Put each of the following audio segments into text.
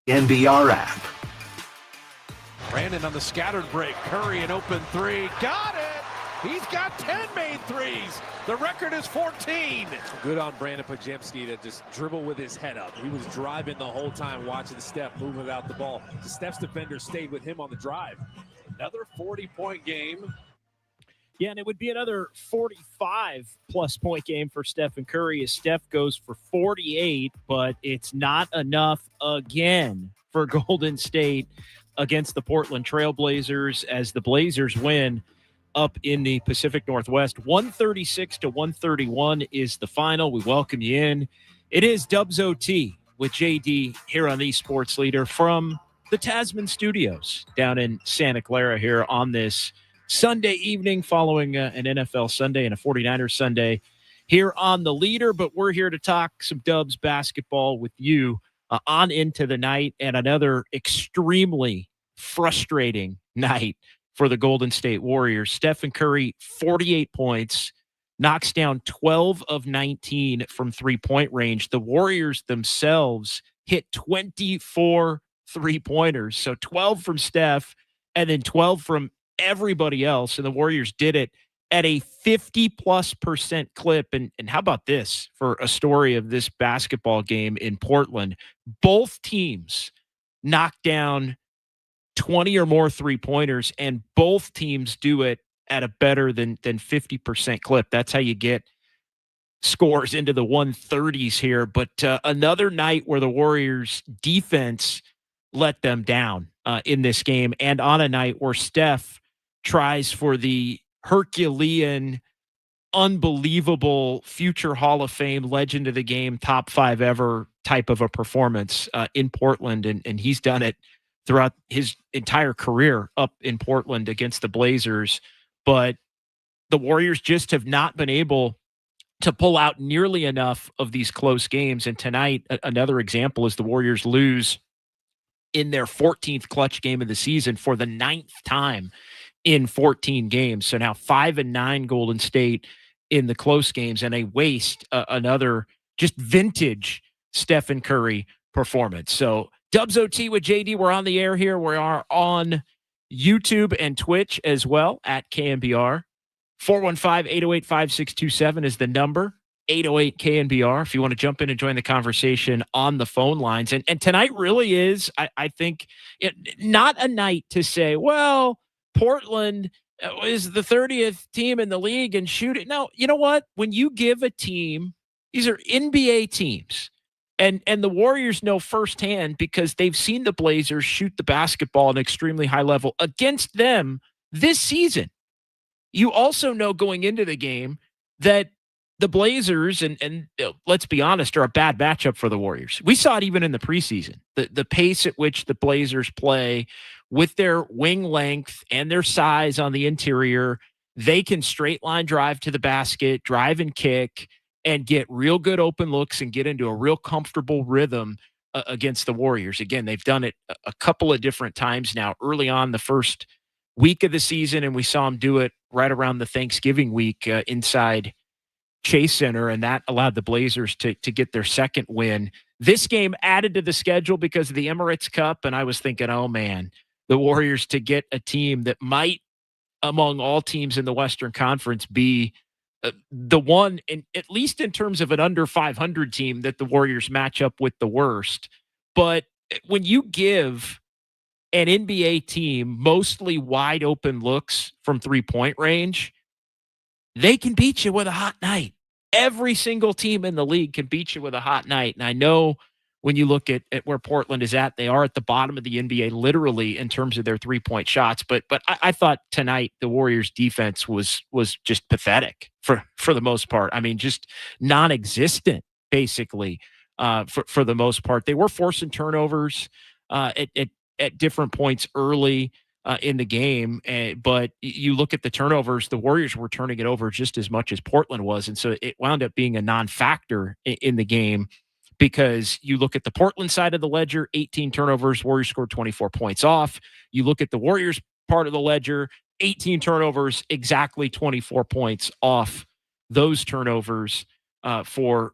NBR app. Brandon on the scattered break. Curry an open three. Got it! He's got 10 made threes. The record is 14. Good on Brandon Pajemski to just dribble with his head up. He was driving the whole time, watching Steph move without the ball. Steph's defender stayed with him on the drive. Another 40-point game. Yeah, and it would be another 45-plus point game for Steph and Curry as Steph goes for 48, but it's not enough again for Golden State against the Portland Trailblazers as the Blazers win up in the Pacific Northwest. 136-131 is the final. We welcome you in. It is Dubs OT with JD here on the Sports Leader from the Tasman Studios down in Santa Clara here on this Sunday evening following an NFL Sunday and a 49ers Sunday here on the Leader. But we're here to talk some Dubs basketball with you on into the night, and another extremely frustrating night for the Golden State Warriors. Stephen Curry, 48 points, knocks down 12 of 19 from three-point range. The Warriors themselves hit 24 three-pointers. So 12 from Steph and then 12 from everybody else. And the Warriors did it at a 50+% clip. And how about this for a story of this basketball game in Portland? Both teams knocked down 20 or more three-pointers, and both teams do it at a better than 50% clip. That's how you get scores into the 130s here. But another night where the Warriors defense let them down in this game, and on a night where Steph tries for the Herculean, unbelievable future Hall of Fame, legend of the game, top 5 ever type of a performance in Portland. And he's done it throughout his entire career up in Portland against the Blazers. But the Warriors just have not been able to pull out nearly enough of these close games. And tonight, another example is the Warriors lose in their 14th clutch game of the season for the 9th time in 14 games. So now 5-9 Golden State in the close games, and a waste another just vintage Stephen Curry performance. So Dubs OT with JD. We're on the air here. We are on YouTube and Twitch as well at KNBR. 415-808-5627 is the number. 808-KNBR if you want to jump in and join the conversation on the phone lines. And tonight really is, I think, not a night to say, well, Portland is the 30th team in the league and shoot it. No, you know what? When you give a team, these are NBA teams, and the Warriors know firsthand because they've seen the Blazers shoot the basketball at an extremely high level against them this season. You also know going into the game that the Blazers, and let's be honest, are a bad matchup for the Warriors. We saw it even in the preseason. The pace at which the Blazers play with their wing length and their size on the interior, they can straight line drive to the basket, drive and kick, and get real good open looks and get into a real comfortable rhythm against the Warriors. Again, they've done it a couple of different times now, early on the first week of the season, and we saw them do it right around the Thanksgiving week inside Chase Center, and that allowed the Blazers to get their second win. This game added to the schedule because of the Emirates Cup, and I was thinking, oh man, the Warriors to get a team that might, among all teams in the Western Conference, be the one, at least in terms of an under 500 team, that the Warriors match up with the worst. But when you give an NBA team mostly wide open looks from three-point range, they can beat you with a hot night. Every single team in the league can beat you with a hot night. And I know when you look at where Portland is at, they are at the bottom of the NBA, literally, in terms of their three-point shots. But I thought tonight the Warriors' defense was just pathetic for the most part. I mean, just non-existent, basically, for the most part. They were forcing turnovers at different points early in the game. But you look at the turnovers, the Warriors were turning it over just as much as Portland was. And so it wound up being a non-factor in the game, because you look at the Portland side of the ledger, 18 turnovers, Warriors scored 24 points off. You look at the Warriors part of the ledger, 18 turnovers, exactly 24 points off those turnovers for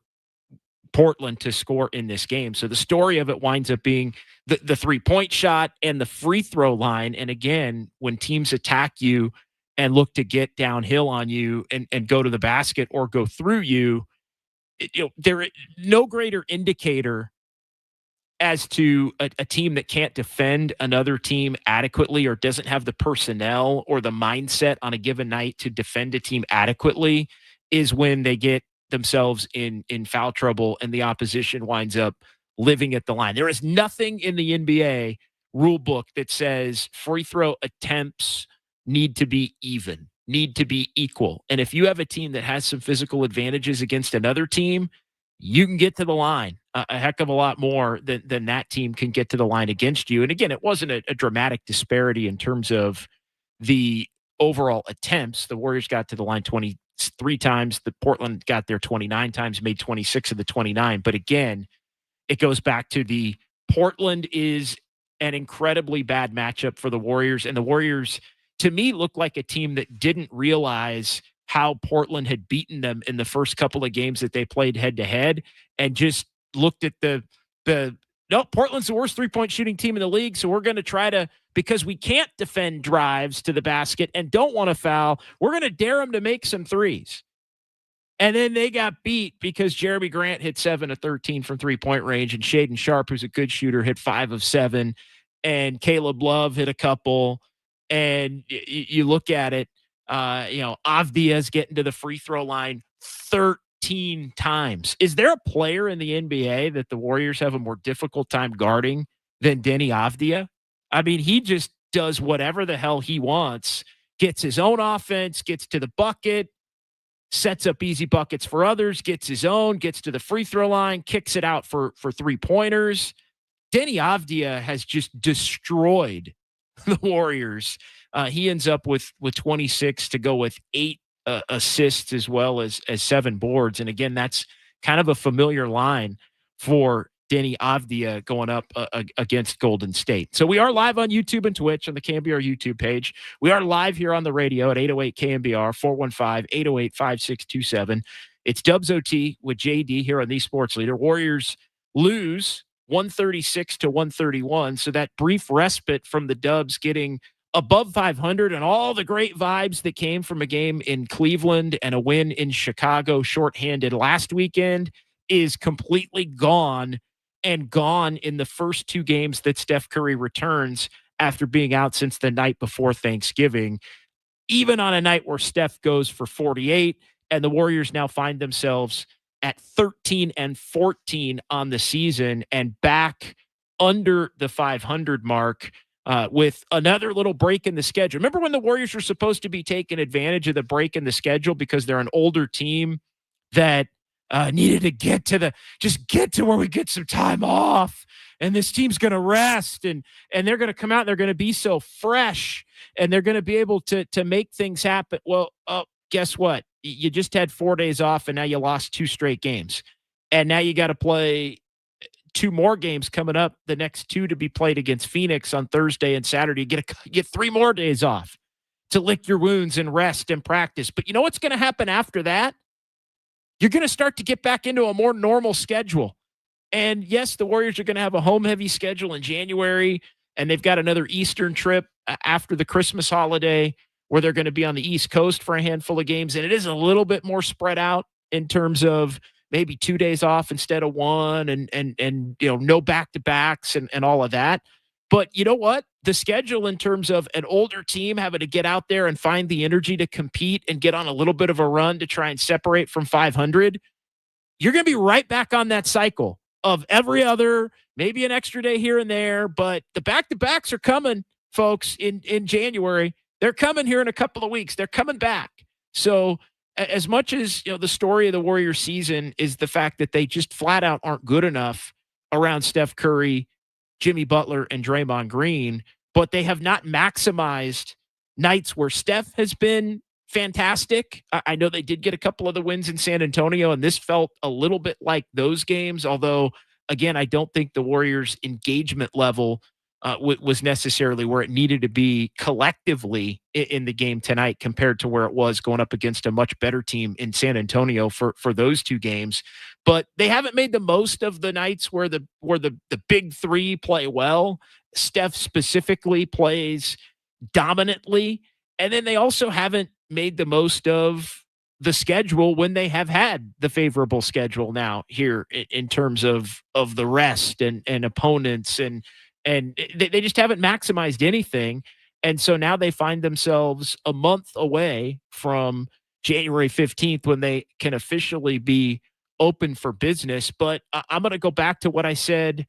Portland to score in this game. So the story of it winds up being the 3-point shot and the free throw line. And again, when teams attack you and look to get downhill on you and go to the basket or go through you, there no greater indicator as to a team that can't defend another team adequately or doesn't have the personnel or the mindset on a given night to defend a team adequately is when they get themselves in foul trouble and the opposition winds up living at the line. There is nothing in the NBA rule book that says free throw attempts need to be even, need to be equal. And if you have a team that has some physical advantages against another team, you can get to the line a heck of a lot more than that team can get to the line against you. And again, it wasn't a dramatic disparity in terms of the overall attempts. The Warriors got to the line 23 times. The Portland got there 29 times, made 26 of the 29. But again, it goes back to the Portland is an incredibly bad matchup for the Warriors. And the Warriors, to me, look like a team that didn't realize how Portland had beaten them in the first couple of games that they played head to head and just looked at no, Portland's the worst 3-point shooting team in the league. So we're going to try to, because we can't defend drives to the basket and don't want to foul, we're going to dare them to make some threes. And then they got beat because Jeremy Grant hit 7 of 13 from 3-point range, and Shaedon Sharpe, who's a good shooter, hit 5 of 7, and Caleb Love hit a couple. And you look at it, Avdia's getting to the free throw line 13 times. Is there a player in the NBA that the Warriors have a more difficult time guarding than Deni Avdija? I mean, he just does whatever the hell he wants, gets his own offense, gets to the bucket, sets up easy buckets for others, gets his own, gets to the free throw line, kicks it out for 3-pointers. Deni Avdija has just destroyed the Warriors. He ends up with 26 to go with 8 assists as well as 7 boards. And again, that's kind of a familiar line for Deni Avdija going up against Golden State. So we are live on YouTube and Twitch on the KNBR YouTube page. We are live here on the radio at 808 KNBR, 415-808-5627. It's Dubs OT with JD here on the Sports Leader. Warriors lose 136 to 131. So that brief respite from the Dubs getting above 500 and all the great vibes that came from a game in Cleveland and a win in Chicago shorthanded last weekend is completely gone, and gone in the first 2 games that Steph Curry returns after being out since the night before Thanksgiving. Even on a night where Steph goes for 48 and the Warriors now find themselves at 13-14 on the season and back under the 500 mark with another little break in the schedule. Remember when the Warriors were supposed to be taking advantage of the break in the schedule because they're an older team that needed to get to where we get some time off and this team's going to rest and they're going to come out and they're going to be so fresh and they're going to be able to make things happen. Well, guess what? You just had 4 days off and now you lost 2 straight games. And now you got to play 2 more games coming up, the next 2 to be played against Phoenix on Thursday and Saturday. You get 3 more days off to lick your wounds and rest and practice. But you know what's going to happen after that? You're going to start to get back into a more normal schedule. And yes, the Warriors are going to have a home-heavy schedule in January, and they've got another Eastern trip after the Christmas holiday where they're going to be on the East Coast for a handful of games. And it is a little bit more spread out in terms of maybe 2 days off instead of 1 and no back-to-backs and all of that. But you know what? The schedule in terms of an older team having to get out there and find the energy to compete and get on a little bit of a run to try and separate from 500, you're going to be right back on that cycle of every other, maybe an extra day here and there. But the back-to-backs are coming, folks, in January. They're coming here in a couple of weeks. They're coming back. So as much as the story of the Warriors season is the fact that they just flat out aren't good enough around Steph Curry, Jimmy Butler, and Draymond Green, but they have not maximized nights where Steph has been fantastic. I know they did get a couple of the wins in San Antonio, and this felt a little bit like those games, although, again, I don't think the Warriors' engagement level was necessarily where it needed to be collectively in the game tonight compared to where it was going up against a much better team in San Antonio for those 2 games. but they haven't made the most of the nights where the big three play well. Steph specifically plays dominantly, and then they also haven't made the most of the schedule when they have had the favorable schedule now here in terms of the rest and opponents, and they just haven't maximized anything. And so now they find themselves a month away from January 15th when they can officially be open for business. But I'm going to go back to what I said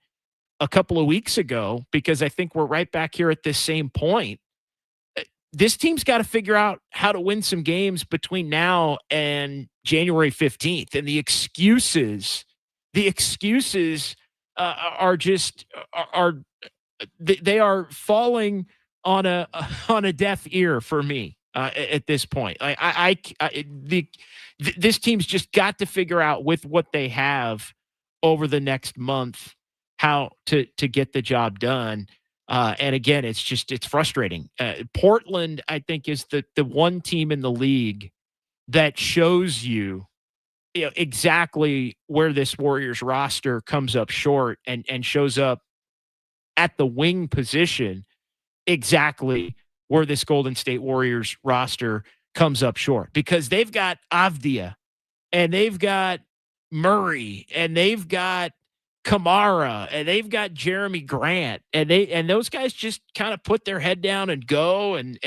a couple of weeks ago, because I think we're right back here at this same point. This team's got to figure out how to win some games between now and January 15th. And the excuses are just they are falling on a deaf ear for me at this point. This team's just got to figure out with what they have over the next month how to get the job done. And again, it's frustrating. Portland, I think, is the one team in the league that shows you exactly where this Warriors roster comes up short, and shows up at the wing position exactly where this Golden State Warriors roster comes up short, because they've got Avdia, and they've got Murray, and they've got Kamara, and they've got Jeremy Grant, and those guys just kind of put their head down and go and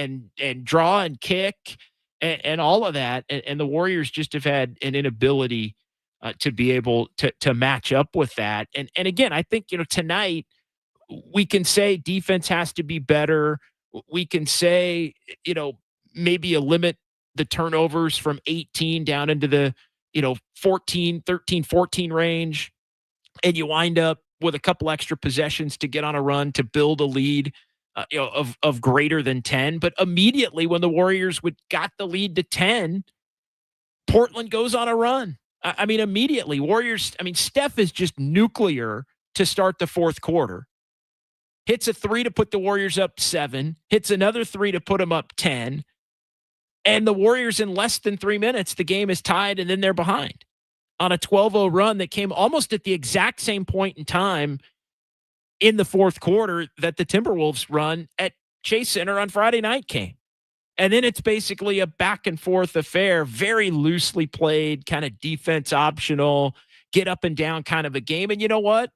draw and kick and all of that. And the Warriors just have had an inability to be able to match up with that. And again, I think, tonight we can say defense has to be better. We can say, maybe limit the turnovers from 18 down into the, 13, 14 range. And you wind up with a couple extra possessions to get on a run to build a lead, of greater than 10. But immediately when the Warriors got the lead to 10, Portland goes on a run. Immediately Steph is just nuclear to start the fourth quarter. Hits a three to put the Warriors up 7, hits another three to put them up 10. And the Warriors, in less than 3 minutes, the game is tied, and then they're behind on a 12-0 run that came almost at the exact same point in time in the fourth quarter that the Timberwolves run at Chase Center on Friday night came. And then it's basically a back and forth affair, very loosely played, kind of defense optional, get up and down kind of a game. And you know what?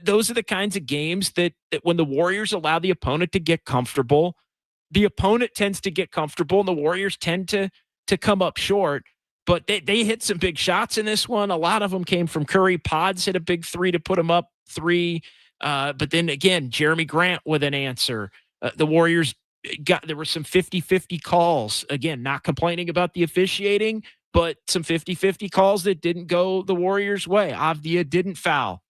Those are the kinds of games that when the Warriors allow the opponent to get comfortable, the opponent tends to get comfortable, and the Warriors tend to come up short. But they hit some big shots in this one. A lot of them came from Curry. Pods hit a big three to put them up 3. But then again, Jeremy Grant with an answer. The Warriors there were some 50-50 calls. Again, not complaining about the officiating, but some 50-50 calls that didn't go the Warriors' way. Avdia didn't foul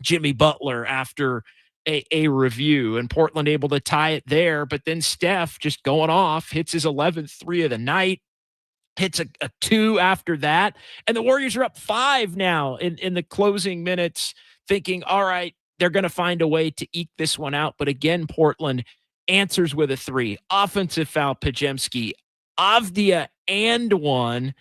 Jimmy Butler after a review, and Portland able to tie it there. But then Steph just going off, hits his 11th three of the night. Hits a 2 after that. And the Warriors are up 5 now in the closing minutes, thinking, all right, they're going to find a way to eke this one out. But again, Portland answers with a 3. Offensive foul, Pajemski, Avdia, and 1.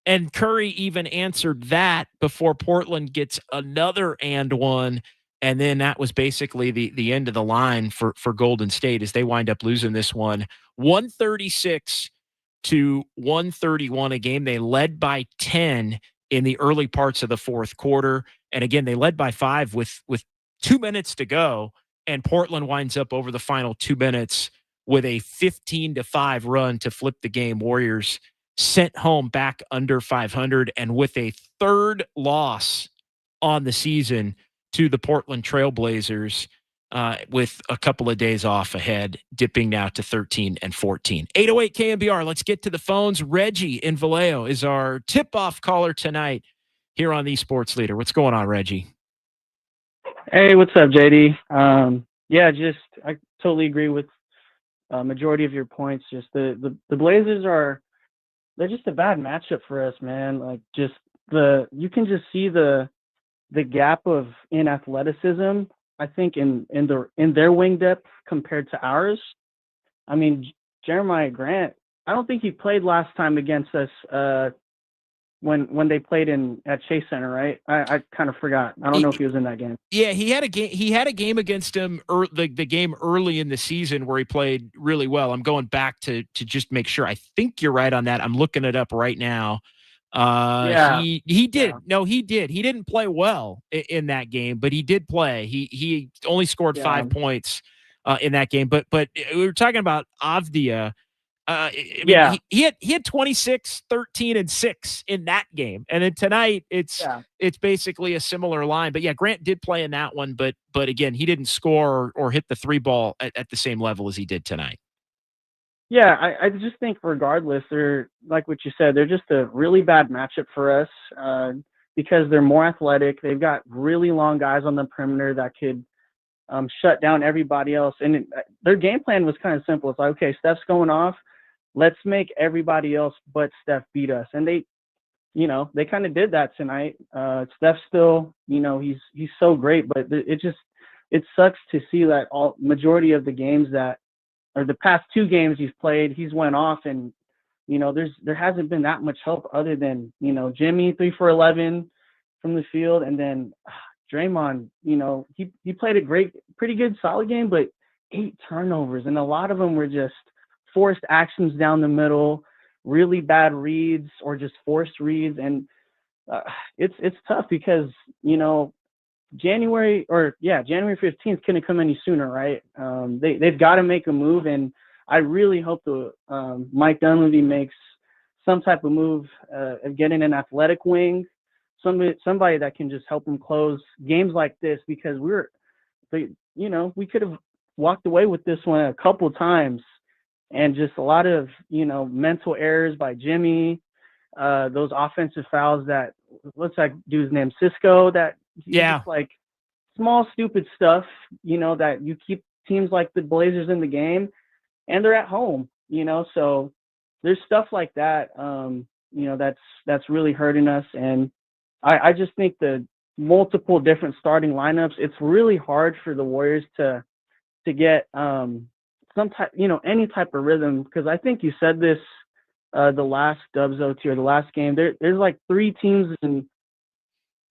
And Curry even answered that before Portland gets another and 1. And then that was basically the end of the line for Golden State as they wind up losing this one 136 to 131 a game. They led by 10 in the early parts of the fourth quarter. And again, they led by 5 with 2 minutes to go. And Portland winds up over the final 2 minutes with a 15-5 run to flip the game. Warriors sent home back under 500, and with a third loss on the season to the Portland Trailblazers, with a couple of days off ahead, dipping now to 13-14. 808 KNBR. Let's get to the phones. Reggie in Vallejo is our tip-off caller tonight here on the Sports Leader. What's going on, Reggie? Hey, what's up, JD? I totally agree with majority of your points. Just the Blazers they're just a bad matchup for us, man. Like, just you can just see the gap in athleticism, I think, in their wing depth compared to ours. I mean, Jeremiah Grant, I don't think he played last time against us when they played at Chase Center, right? I kind of forgot. I don't know if he was in that game. Yeah, he had a game. He had a game against him. The game early in the season where he played really well. I'm going back to just make sure. I think you're right on that. I'm looking it up right now. Yeah. He did. Yeah. No, he did. He didn't play well in that game, but he did play. He only scored 5 points in that game. But we were talking about Avdia. I mean, he had 26, 13, and 6 in that game. And then tonight it's basically a similar line. But yeah, Grant did play in that one, but again, he didn't score or hit the 3 ball at the same level as he did tonight. Yeah, I just think regardless, they're like what you said, they're just a really bad matchup for us because they're more athletic. They've got really long guys on the perimeter that could shut down everybody else. And their game plan was kind of simple. It's like, okay, Steph's going off. Let's make everybody else but Steph beat us. And they kind of did that tonight. Steph still, he's so great, but it sucks to see that majority of the games or the past 2 games he's played, he's went off and, there hasn't been that much help other than, Jimmy 3 for 11 from the field. And then Draymond, he played a pretty good solid game, but 8 turnovers. And a lot of them were just forced actions down the middle, really bad reads or just forced reads. And it's tough because, January 15th couldn't come any sooner, right? They've got to make a move. And I really hope Mike Dunleavy makes some type of move of getting an athletic wing, somebody that can just help them close games like this, because we could have walked away with this one a couple times. And just a lot of, mental errors by Jimmy, those offensive fouls that, what's that dude's name, Cisco, that just like small, stupid stuff, that you keep teams like the Blazers in the game and they're at home, so there's stuff like that, that's really hurting us. And I just think the multiple different starting lineups, it's really hard for the Warriors to get, some type, any type of rhythm, because I think you said this the last Dubs OT or the last game. There's like 3 teams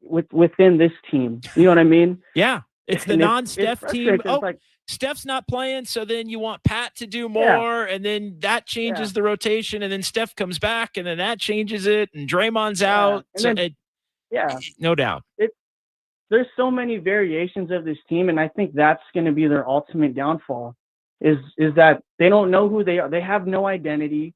within this team. You know what I mean? Yeah, it's the non-Steph team. Oh, like, Steph's not playing, so then you want Pat to do more, and then that changes the rotation, and then Steph comes back, and then that changes it, and Draymond's out. And then, no doubt. There's so many variations of this team, and I think that's going to be their ultimate downfall. Is that they don't know who they are. They have no identity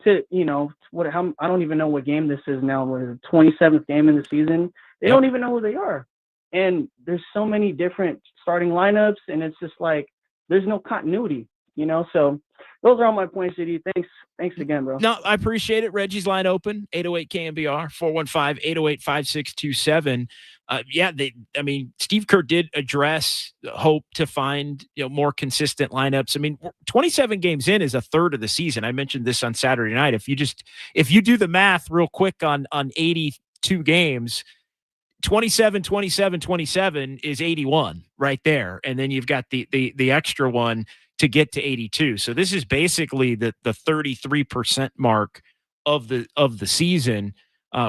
to, I don't even know what game this is now. What is the 27th game in the season? They don't even know who they are. And there's so many different starting lineups, and it's just like, there's no continuity, so those are all my points, JD. Thanks again, bro. No, I appreciate it. Reggie's line open, 808 KNBR, 415-808-5627. Steve Kerr did address hope to find, more consistent lineups. I mean, 27 games in is a third of the season. I mentioned this on Saturday night. If you do the math real quick on 82 games, 27, 27, 27 is 81 right there. And then you've got the extra one to get to 82. So this is basically the 33% mark of the season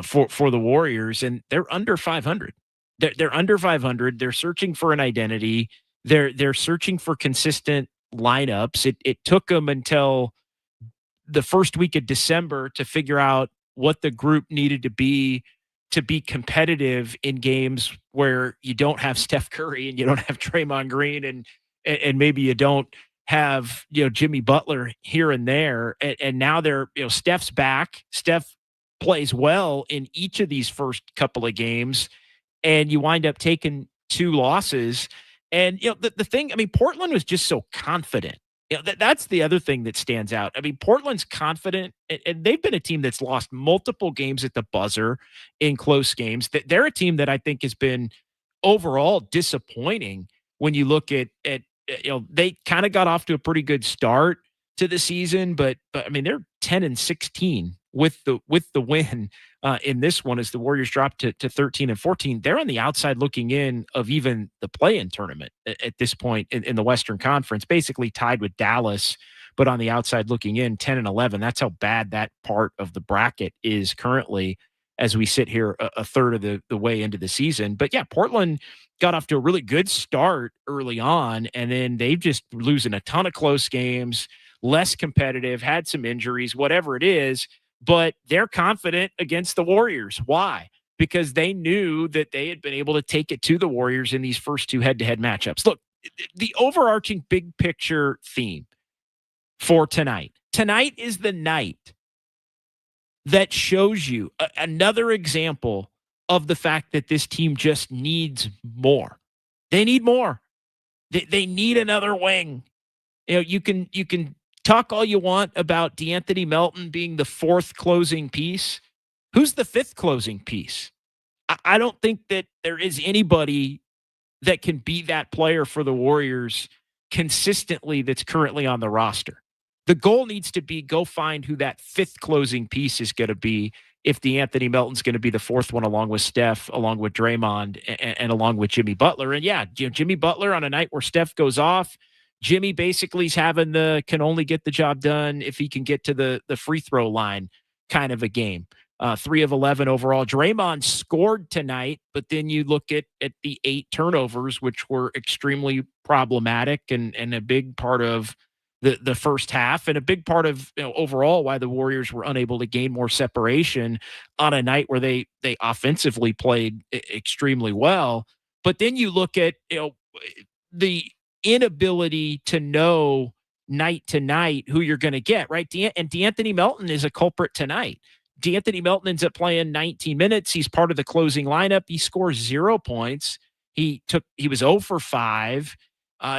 for the Warriors, and they're under 500. They're under 500. They're searching for an identity. They're searching for consistent lineups. It took them until the first week of December to figure out what the group needed to be competitive in games where you don't have Steph Curry and you don't have Draymond Green and maybe you don't have, Jimmy Butler here and there. And now they're, Steph's back. Steph plays well in each of these first couple of games, and you wind up taking 2 losses. And, the thing, Portland was just so confident. That's the other thing that stands out. Portland's confident, and they've been a team that's lost multiple games at the buzzer in close games. They're a team that I think has been overall disappointing when you look at they kind of got off to a pretty good start to the season, but they're 10-16 with the win in this one as the Warriors dropped to 13-14. They're on the outside looking in of even the play-in tournament at this point in the Western Conference, basically tied with Dallas, but on the outside looking in 10-11. That's how bad that part of the bracket is currently. as we sit here a third of the way into the season. But yeah, Portland got off to a really good start early on, and then they've just losing a ton of close games, less competitive, had some injuries, whatever it is, but they're confident against the Warriors. Why? Because they knew that they had been able to take it to the Warriors in these first two head-to-head matchups. Look, the overarching big picture theme for tonight. Tonight is the night that shows you another example of the fact that this team just needs more. They need more. They need another wing. You know, you can talk all you want about DeAnthony Melton being the fourth closing piece. Who's the fifth closing piece? I don't think that there is anybody that can be that player for the Warriors consistently that's currently on the roster. The goal needs to be go find who that fifth closing piece is going to be if DeAnthony Melton's going to be the fourth one along with Steph, along with Draymond, and along with Jimmy Butler. And yeah, Jimmy Butler on a night where Steph goes off, Jimmy basically is having can only get the job done if he can get to the free throw line kind of a game. 3 of 11 overall. Draymond scored tonight, but then you look at the 8 turnovers, which were extremely problematic and a big part of the first half and a big part of overall why the Warriors were unable to gain more separation on a night where they offensively played extremely well. But then you look at the inability to know night to night who you're going to get, right? And DeAnthony Melton is a culprit tonight. DeAnthony Melton ends up playing 19 minutes. He's part of the closing lineup. He scores 0 points. He was 0 for 5.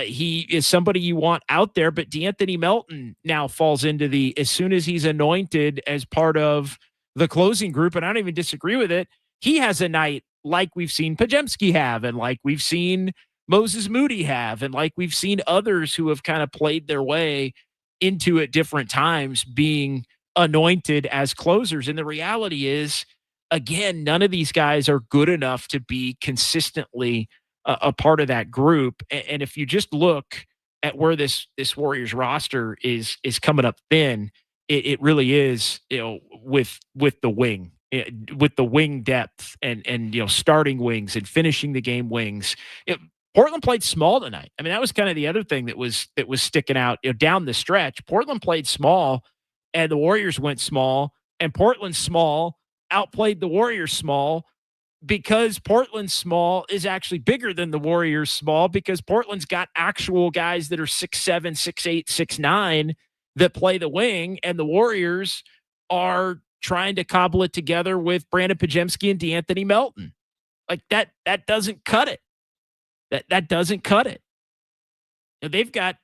He is somebody you want out there, but DeAnthony Melton now falls into as soon as he's anointed as part of the closing group, and I don't even disagree with it, he has a night like we've seen Pajemski have, and like we've seen Moses Moody have, and like we've seen others who have kind of played their way into at different times being anointed as closers. And the reality is, again, none of these guys are good enough to be consistently a part of that group. And if you just look at where this Warriors roster is coming up thin, it really is, with the wing, with the wing depth and starting wings and finishing the game wings. Portland played small tonight. I mean, that was kind of the other thing that was sticking out down the stretch. Portland played small, and the Warriors went small, and Portland small outplayed the Warriors small, because Portland's small is actually bigger than the Warriors small, because Portland's got actual guys that are 6'7", 6'8", 6'9", that play the wing, and the Warriors are trying to cobble it together with Brandon Pajemski and DeAnthony Melton. Like that doesn't cut it. That doesn't cut it. They've got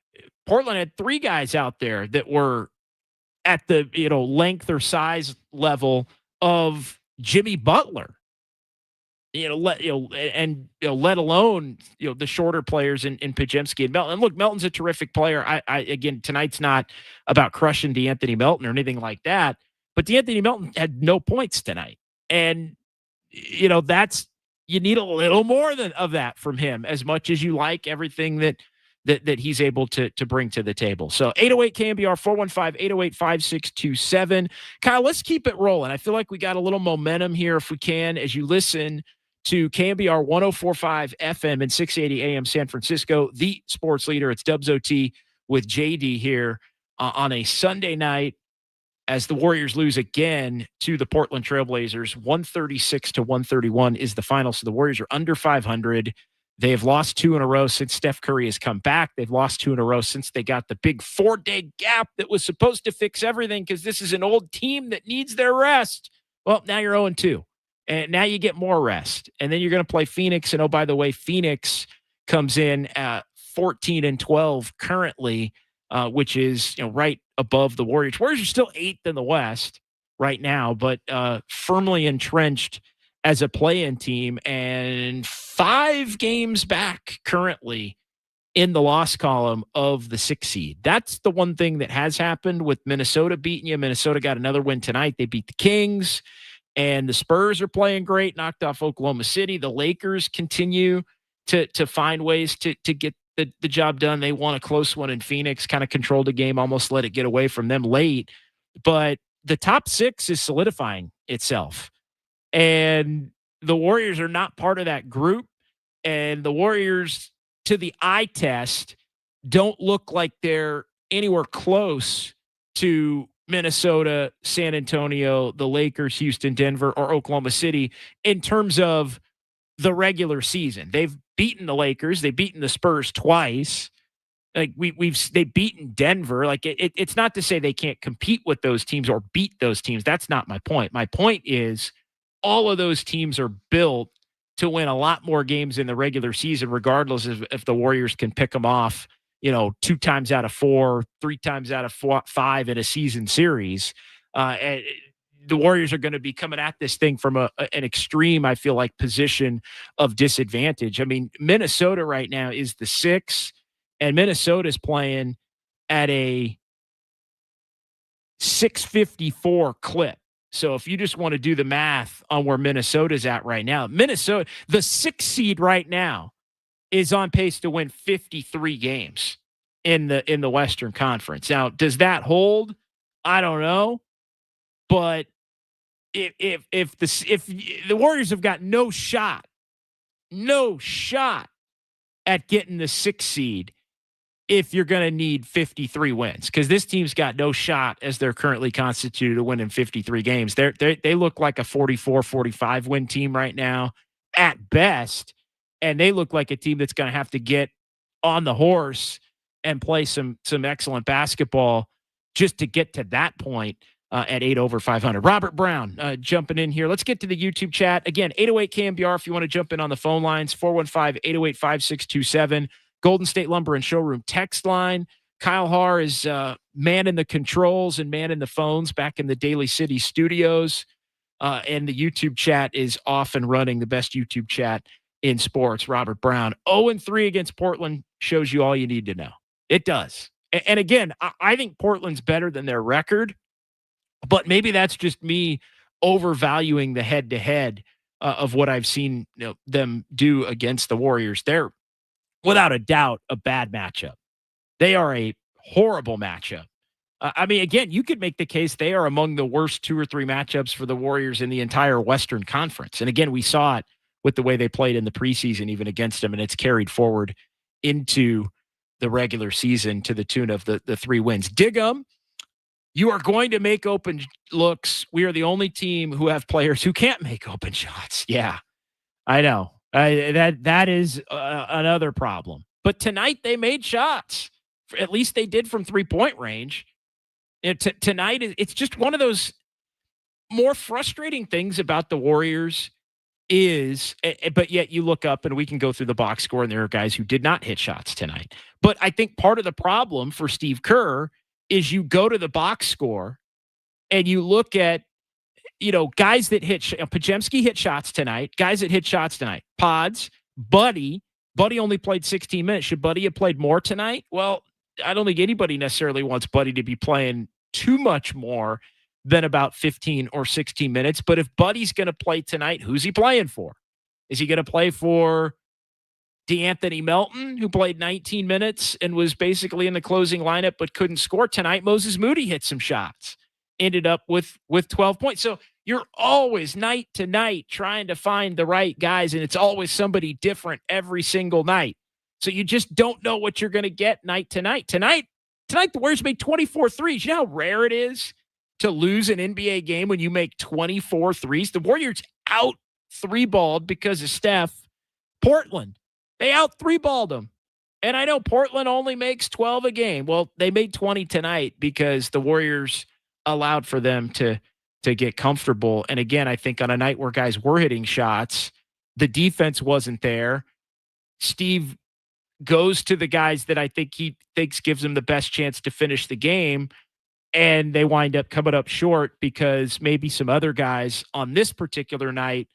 Portland had 3 guys out there that were at the length or size level of Jimmy Butler. Let alone the shorter players in Pajemski and Melton. And look, Melton's a terrific player. I again, tonight's not about crushing DeAnthony Melton or anything like that, but DeAnthony Melton had no points tonight, and that's, you need a little more of that from him, as much as you like everything that he's able to bring to the table. So 808 KMBR 415-808-5627. Kyle, let's keep it rolling. I feel like we got a little momentum here if we can, as you listen to KMBR 104.5 FM and 680 AM San Francisco, the sports leader. It's Dubs OT with JD here on a Sunday night as the Warriors lose again to the Portland Trailblazers. 136-131 is the final. So the Warriors are under 500. They have lost 2 in a row since Steph Curry has come back. They've lost 2 in a row since they got the big 4-day gap that was supposed to fix everything, because this is an old team that needs their rest. Well, now you're 0-2. And now you get more rest. And then you're going to play Phoenix. And, oh, by the way, Phoenix comes in at 14-12 currently, which is right above the Warriors. Warriors are still 8th in the West right now, but firmly entrenched as a play-in team, and 5 games back currently in the loss column of the 6th seed. That's the one thing that has happened with Minnesota beating you. Minnesota got another win tonight. They beat the Kings, and the Spurs are playing great, knocked off Oklahoma City. The Lakers continue to find ways to get the job done. They won a close one in Phoenix, kind of controlled the game, almost let it get away from them late. But the top 6 is solidifying itself. And the Warriors are not part of that group. And the Warriors, to the eye test, don't look like they're anywhere close to Minnesota, San Antonio, the Lakers, Houston, Denver, or Oklahoma City in terms of the regular season. They've beaten the Lakers. They've beaten the Spurs twice. Like they've beaten Denver. Like it's not to say they can't compete with those teams or beat those teams. That's not my point. My point is all of those teams are built to win a lot more games in the regular season, regardless of if the Warriors can pick them off, 2 times out of 4, 3 times out of 5 in a season series. And the Warriors are going to be coming at this thing from an extreme, I feel like, position of disadvantage. I mean, Minnesota right now is the 6, and Minnesota's playing at a 654 clip. So if you just want to do the math on where Minnesota's at right now, Minnesota, the 6th seed right now, is on pace to win 53 games in the Western Conference. Now, does that hold? I don't know, but if the Warriors have got no shot at getting the 6th seed, if you're going to need 53 wins, because this team's got no shot as they're currently constituted to win in 53 games. They look like a 44, 45 win team right now at best. And they look like a team that's going to have to get on the horse and play some excellent basketball just to get to that point at 8 over 500. Robert Brown jumping in here. Let's get to the YouTube chat. Again, 808 KMBR if you want to jump in on the phone lines, 415-808-5627. Golden State Lumber and Showroom text line. Kyle Haar is man in the controls and man in the phones back in the Daly City studios. And the YouTube chat is off and running, the best YouTube chat in sports. Robert Brown, 0-3 against Portland shows you all you need to know. It does. And again, I think Portland's better than their record, but maybe that's just me overvaluing the head-to-head of what I've seen them do against the Warriors. They're without a doubt a bad matchup. They are a horrible matchup. I mean, again, you could make the case they are among the worst 2 or 3 matchups for the Warriors in the entire Western Conference. And again, we saw it with the way they played in the preseason, even against them, and it's carried forward into the regular season to the tune of the 3 wins. Diggum, you are going to make open looks. We are the only team who have players who can't make open shots. Yeah, I know. That is another problem. But tonight they made shots. At least they did from 3-point range. Tonight, it's just one of those more frustrating things about the Warriors is, but yet you look up and we can go through the box score and there are guys who did not hit shots tonight. But I think part of the problem for Steve Kerr is you go to the box score and you look at, guys that hit, Podziemski hit shots tonight, guys that hit shots tonight, Pods, Buddy only played 16 minutes. Should Buddy have played more tonight? Well, I don't think anybody necessarily wants Buddy to be playing too much more than about 15 or 16 minutes. But if Buddy's going to play tonight, who's he playing for? Is he going to play for DeAnthony Melton, who played 19 minutes and was basically in the closing lineup but couldn't score tonight? Moses Moody hit some shots, ended up with 12 points. So you're always night to night trying to find the right guys, and it's always somebody different every single night. So you just don't know what you're going to get night to night. Tonight, the Warriors made 24 threes. You know how rare it is to lose an NBA game when you make 24 threes? The Warriors out 3-balled because of Steph. Portland, they out 3-balled them. And I know Portland only makes 12 a game. Well, they made 20 tonight because the Warriors allowed for them to get comfortable. And again, I think on a night where guys were hitting shots, the defense wasn't there. Steve goes to the guys that I think he thinks gives them the best chance to finish the game, and they wind up coming up short because maybe some other guys on this particular night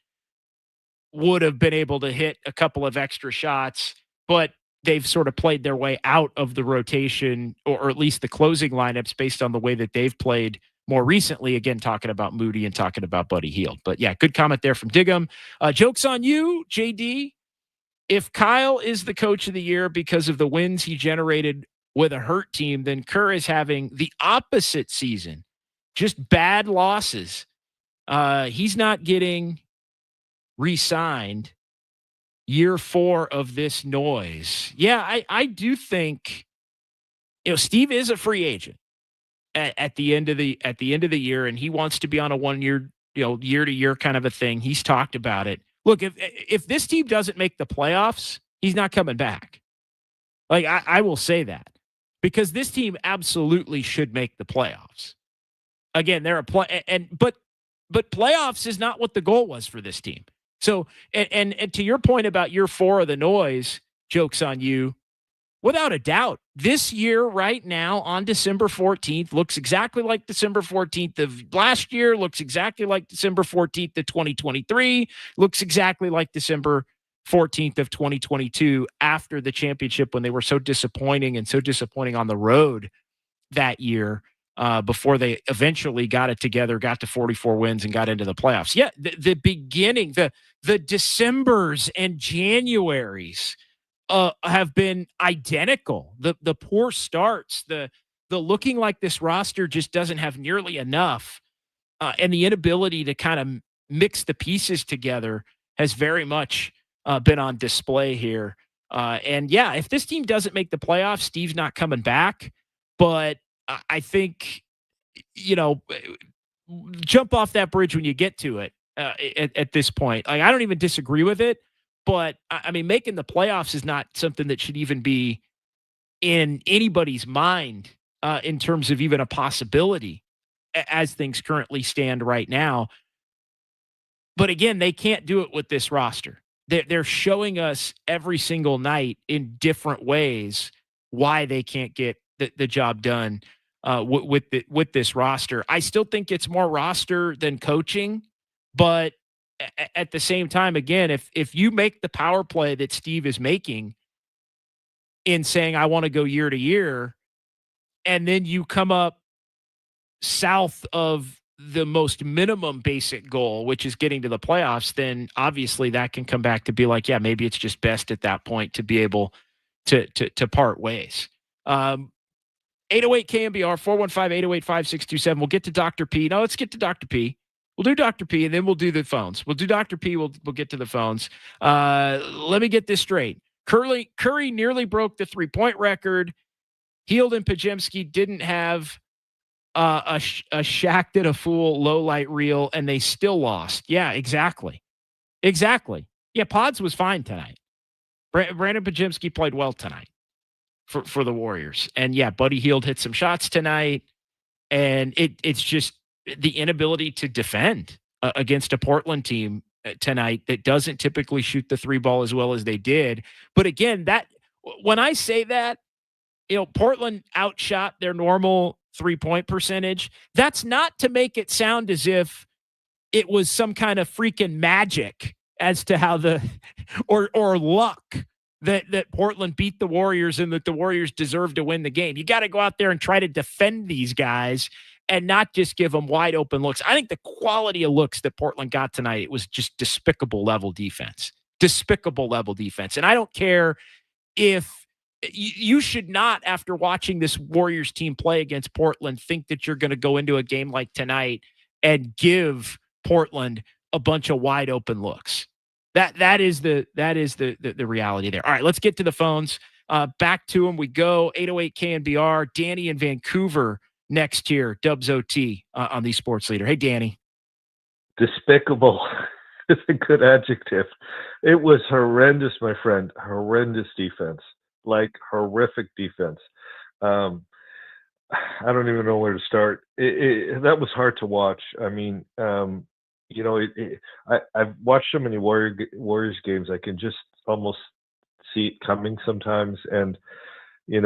would have been able to hit a couple of extra shots, but they've sort of played their way out of the rotation or at least the closing lineups based on the way that they've played more recently. Again, talking about Moody and talking about Buddy Hield. But yeah, good comment there from Diggum. Joke's on you, JD. If Kyle is the coach of the year because of the wins he generated with a hurt team, then Kerr is having the opposite season, just bad losses. He's not getting re-signed. Year 4 of this noise. Yeah, I do think, Steve is a free agent at the end of the year, and he wants to be on a 1-year, year-to-year kind of a thing. He's talked about it. Look, if this team doesn't make the playoffs, he's not coming back. Like, I will say that, because this team absolutely should make the playoffs. Again, they're but playoffs is not what the goal was for this team. So, and to your point about year 4 of the noise, joke's on you. Without a doubt, this year right now on December 14th looks exactly like December 14th of last year, looks exactly like December 14th of 2023, looks exactly like December 14th of 2022 after the championship, when they were so disappointing on the road that year, before they eventually got it together, got to 44 wins and got into the playoffs. Yeah, the beginning, the Decembers and Januaries have been identical. The poor starts, the looking like this roster just doesn't have nearly enough, and the inability to kind of mix the pieces together has very much been on display here. And yeah, if this team doesn't make the playoffs, Steve's not coming back. But I think, jump off that bridge when you get to it. At this point, like, I don't even disagree with it, but I mean, making the playoffs is not something that should even be in anybody's mind, in terms of even a possibility, as things currently stand right now. But again, they can't do it with this roster. They're showing us every single night in different ways why they can't get the job done with this roster. I still think it's more roster than coaching, but at the same time, again, if you make the power play that Steve is making in saying, I want to go year to year, and then you come up south of the most minimum basic goal, which is getting to the playoffs, then obviously that can come back to be like, yeah, maybe it's just best at that point to be able to part ways. 808 KMBR 415-808-5627. We'll get to Dr. P. No, let's get to Dr. P. We'll do Dr. P, and then we'll do the phones. We'll do Dr. P. We'll get to the phones. Let me get this straight. Curry nearly broke the 3-point record. Hield and Pajemski didn't have a Shaq did a fool low light reel, and they still lost. Yeah, exactly. Yeah, Pods was fine tonight. Brandon Pajemski played well tonight for the Warriors. And yeah, Buddy Hield hit some shots tonight, and it's just the inability to defend against a Portland team tonight that doesn't typically shoot the 3 ball as well as they did. But again, that when I say that, Portland outshot their normal 3-point percentage. That's not to make it sound as if it was some kind of freaking magic as to how or luck that Portland beat the Warriors and that the Warriors deserve to win the game. You got to go out there and try to defend these guys and not just give them wide open looks. I think the quality of looks that Portland got tonight, it was just despicable level defense. And I don't care if you should not, after watching this Warriors team play against Portland, think that you're going to go into a game like tonight and give Portland a bunch of wide open looks. That is the reality there. All right, let's get to the phones. Back to them we go. 808 KNBR. Danny in Vancouver next year. Dubs OT on the Sports Leader. Hey, Danny. Despicable is a good adjective. It was horrendous, my friend. Horrendous defense. Like horrific defense. I don't even know where to start. That was hard to watch. I mean, I've watched so many Warriors games. I can just almost see it coming sometimes. And they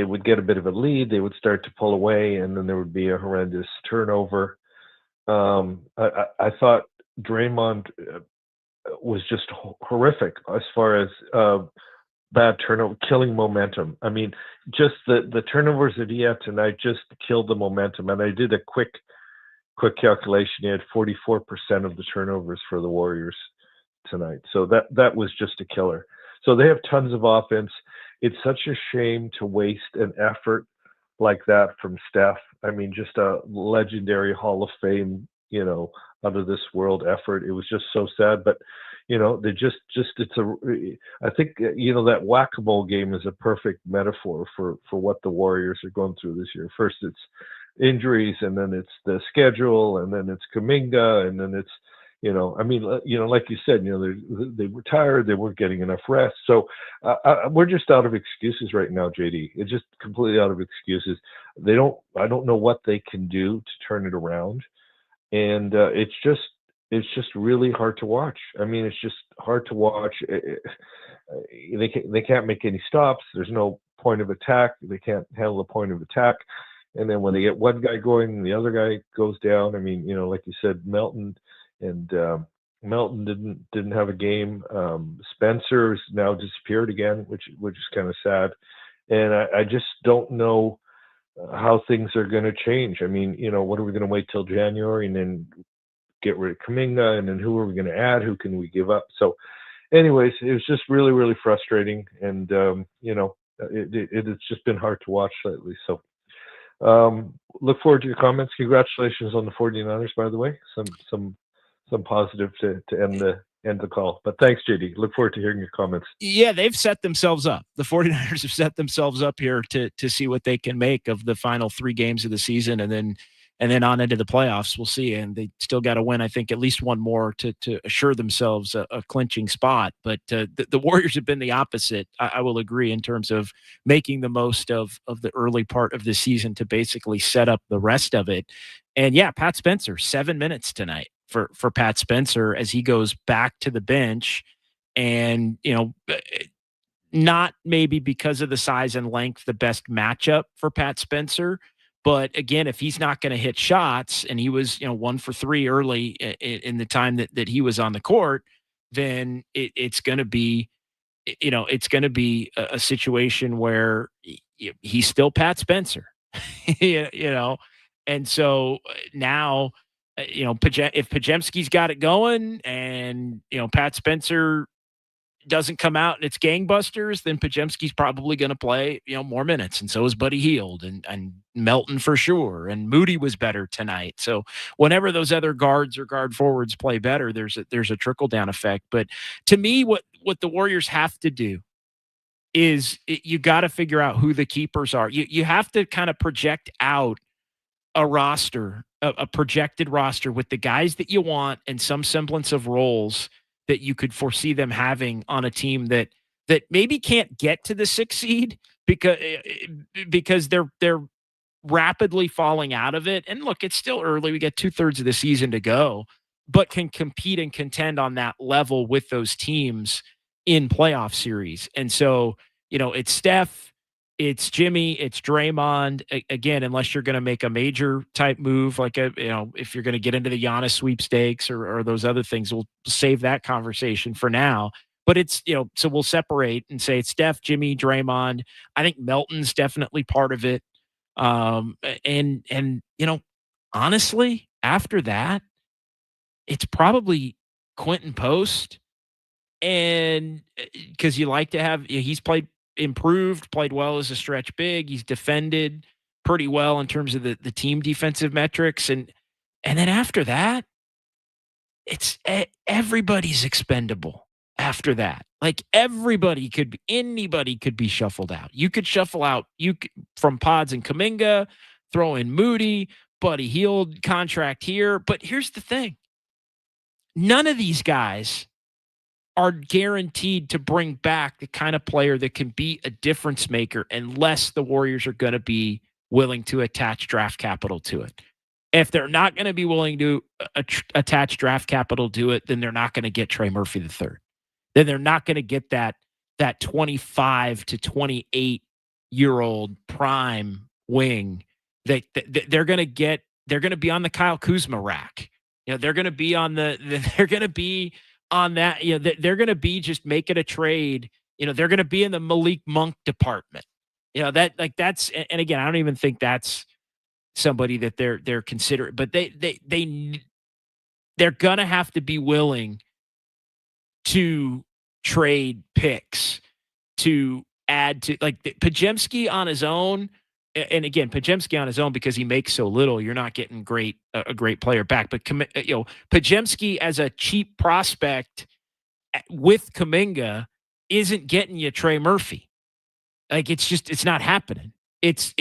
would get a bit of a lead. They would start to pull away, and then there would be a horrendous turnover. I thought Draymond was just horrific as far as bad turnover, killing momentum. I mean, just the turnovers that he had tonight just killed the momentum. And I did a quick calculation. He had 44% of the turnovers for the Warriors tonight. So that was just a killer. So they have tons of offense. It's such a shame to waste an effort like that from Steph. I mean, just a legendary Hall of Fame out of this world effort. It was just so sad, but they just I think that whack-a-mole game is a perfect metaphor for what the Warriors are going through this year. First it's injuries, and then it's the schedule, and then it's Kuminga, and then it's like you said, they were tired, they weren't getting enough rest. So we're just out of excuses right now, JD. It's just completely out of excuses. I don't know what they can do to turn it around, and it's just really hard to watch. I mean, it's just hard to watch. They can't make any stops. There's no point of attack. They can't handle the point of attack. And then when they get one guy going, the other guy goes down. I mean, like you said, Melton didn't have a game. Spencer's now disappeared again, which is kind of sad. And I just don't know how things are going to change. I mean, what are we going to wait till January and then get rid of Kuminga, and then who are we going to add? Who can we give up? So anyways, it was just really, really frustrating. And, it's just been hard to watch lately. So look forward to your comments. Congratulations on the 49ers, by the way. Some positive to end the call. But thanks, JD. Look forward to hearing your comments. Yeah, they've set themselves up. The 49ers have set themselves up here to see what they can make of the final 3 games of the season, and then on into the playoffs. We'll see. And they still got to win, I think, at least one more to assure themselves a clinching spot. But the Warriors have been the opposite. I will agree, in terms of making the most of the early part of the season to basically set up the rest of it. And yeah, Pat Spencer, 7 minutes tonight for Pat Spencer as he goes back to the bench. And, not maybe because of the size and length, the best matchup for Pat Spencer. But again, if he's not going to hit shots, and he was, 1 for 3 early in the time that he was on the court, then it's going to be, a situation where he's still Pat Spencer, And so now, if Podziemski's got it going, and, Pat Spencer doesn't come out and it's gangbusters, then Podziemski's probably going to play, more minutes. And so is Buddy Hield and Melton for sure. And Moody was better tonight. So whenever those other guards or guard forwards play better, there's a trickle down effect. But to me, what the Warriors have to do is you got to figure out who the keepers are. You have to kind of project out a roster, a projected roster with the guys that you want and some semblance of roles that you could foresee them having on a team that maybe can't get to the 6th seed because they're rapidly falling out of it. And look, it's still early. We got 2/3 of the season to go, but can compete and contend on that level with those teams in playoff series. And so, it's Steph, it's Jimmy, it's Draymond. Again, unless you're going to make a major type move, like if you're going to get into the Giannis sweepstakes or those other things, we'll save that conversation for now. But it's, so we'll separate and say it's Steph, Jimmy, Draymond. I think Melton's definitely part of it. And honestly, after that, it's probably Quentin Post. And because you like to have, he's played well as a stretch big. He's defended pretty well in terms of the team defensive metrics. And then after that, it's everybody's expendable after that. Like anybody could be shuffled out. You could shuffle out from Pods and Kuminga, throw in Moody, Buddy Hield contract here. But here's the thing. None of these guys are guaranteed to bring back the kind of player that can be a difference maker unless the Warriors are going to be willing to attach draft capital to it. If they're not going to be willing to attach draft capital to it, then they're not going to get Trey Murphy III. Then they're not going to get that 25 to 28-year-old prime wing that they're going to get. They're going to be on the Kyle Kuzma rack. They're going to be on they're going to be on that, they're going to be just making a trade. They're going to be in the Malik Monk department. That's, and again, I don't even think that's somebody that they're considering, but they're going to have to be willing to trade picks to add to, like, Podziemski on his own and again, Podziemski on his own, because he makes so little, you're not getting a great player back. But Podziemski as a cheap prospect with Kuminga isn't getting you Trey Murphy. Like, it's not happening. It's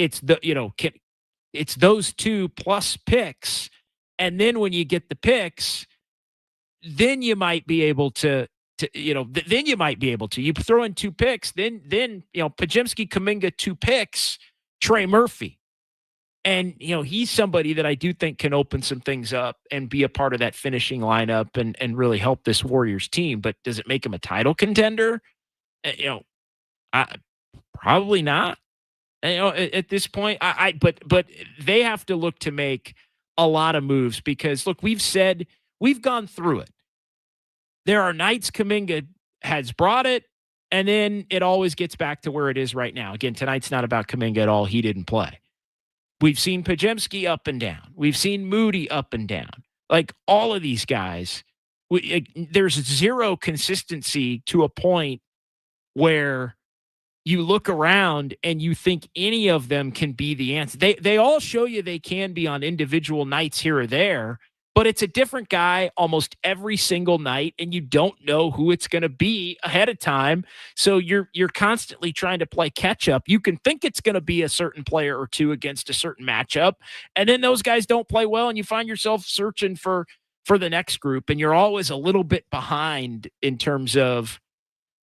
those two plus picks, and then when you get the picks, then you might be able to then you might be able to. You throw in 2 picks, then Podziemski, Kuminga, 2 picks, Trey Murphy. And, he's somebody that I do think can open some things up and be a part of that finishing lineup and really help this Warriors team. But does it make him a title contender? Probably not. At this point, but they have to look to make a lot of moves, because look, we've gone through it. There are nights Kuminga has brought it, and then it always gets back to where it is right now. Again, tonight's not about Kuminga at all. He didn't play. We've seen Podziemski up and down. We've seen Moody up and down. Like, all of these guys, there's zero consistency to a point where you look around and you think any of them can be the answer. They all show you they can be on individual nights here or there, but it's a different guy almost every single night, and you don't know who it's going to be ahead of time. So you're constantly trying to play catch up. You can think it's going to be a certain player or two against a certain matchup, and then those guys don't play well, and you find yourself searching for the next group, and you're always a little bit behind in terms of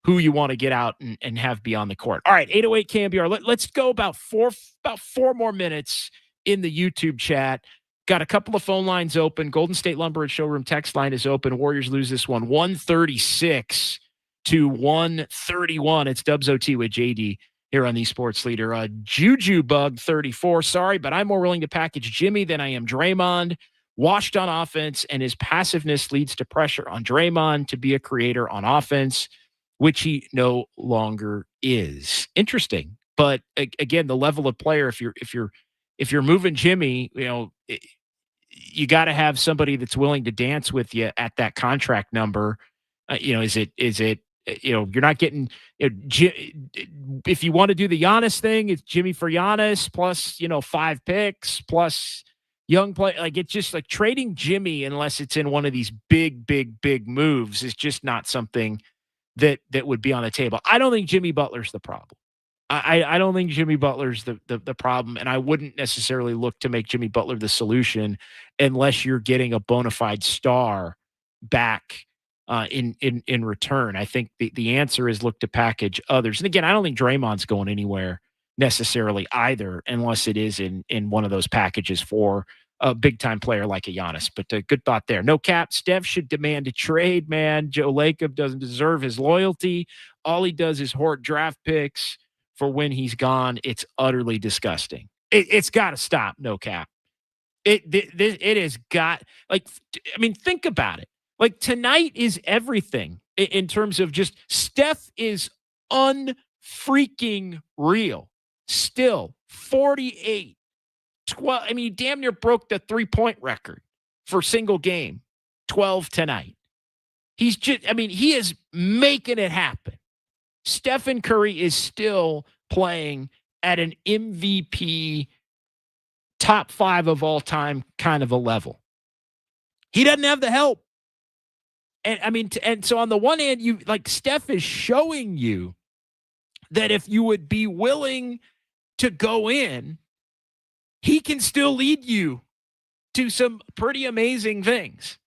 who you want to get out and have be on the court. All right, 808 KNBR. Let's go about four more minutes in the YouTube chat. Got a couple of phone lines open. Golden State Lumber and Showroom text line is open. Warriors lose this one 136 to 131. It's Dubs OT with JD here on the Sports Leader. Juju Bug 34. Sorry, but I'm more willing to package Jimmy than I am Draymond. Washed on offense, and his passiveness leads to pressure on Draymond to be a creator on offense, which he no longer is. Interesting. But again, the level of player, if you're moving Jimmy, you got to have somebody that's willing to dance with you at that contract number. Is it you're not getting, if you want to do the Giannis thing, it's Jimmy for Giannis plus, 5 picks plus young play. Like, it's just like trading Jimmy, unless it's in one of these big moves, is just not something that would be on the table. I don't think Jimmy Butler's the problem. I don't think Jimmy Butler's the problem, and I wouldn't necessarily look to make Jimmy Butler the solution unless you're getting a bona fide star back in return. I think the answer is look to package others. And again, I don't think Draymond's going anywhere necessarily either, unless it is in one of those packages for a big-time player like a Giannis. But good thought there. No cap. Steph should demand a trade, man. Joe Lacob doesn't deserve his loyalty. All he does is hoard draft picks for when he's gone. It's utterly disgusting. It's got to stop. No cap. It has got, think about it. Like, tonight is everything in terms of just Steph is unfreaking real. Still 48, 12. He damn near broke the 3-point record for single game. 12 tonight. He's just, he is making it happen. Stephen Curry is still playing at an MVP top 5 of all time kind of a level. He doesn't have the help. And so on the one hand, Steph is showing you that if you would be willing to go in, he can still lead you to some pretty amazing things.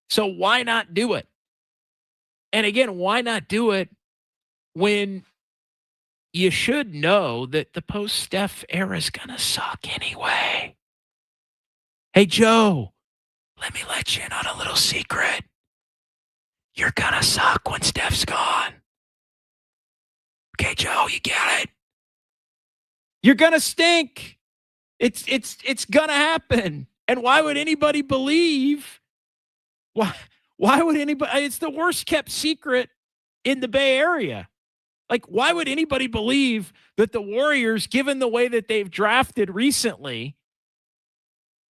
So why not do it? And again, why not do it when you should know that the post-Steph era is going to suck anyway? Hey, Joe, let me let you in on a little secret. You're going to suck when Steph's gone. Okay, Joe, you get it? You're going to stink. It's going to happen. And why would anybody believe? Why would anybody? It's the worst kept secret in the Bay Area. Like, why would anybody believe that the Warriors, given the way that they've drafted recently,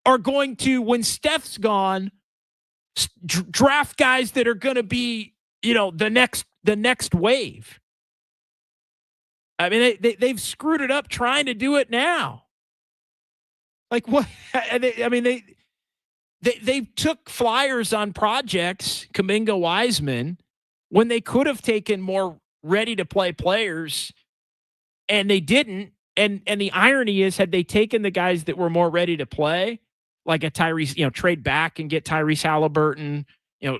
are going to, when Steph's gone, draft guys that are going to be, the next wave? They've screwed it up trying to do it now. Like what? They took flyers on projects, Kuminga, Wiseman, when they could have taken more ready to play players, and they didn't. And the irony is, had they taken the guys that were more ready to play, like a Tyrese, trade back and get Tyrese Halliburton,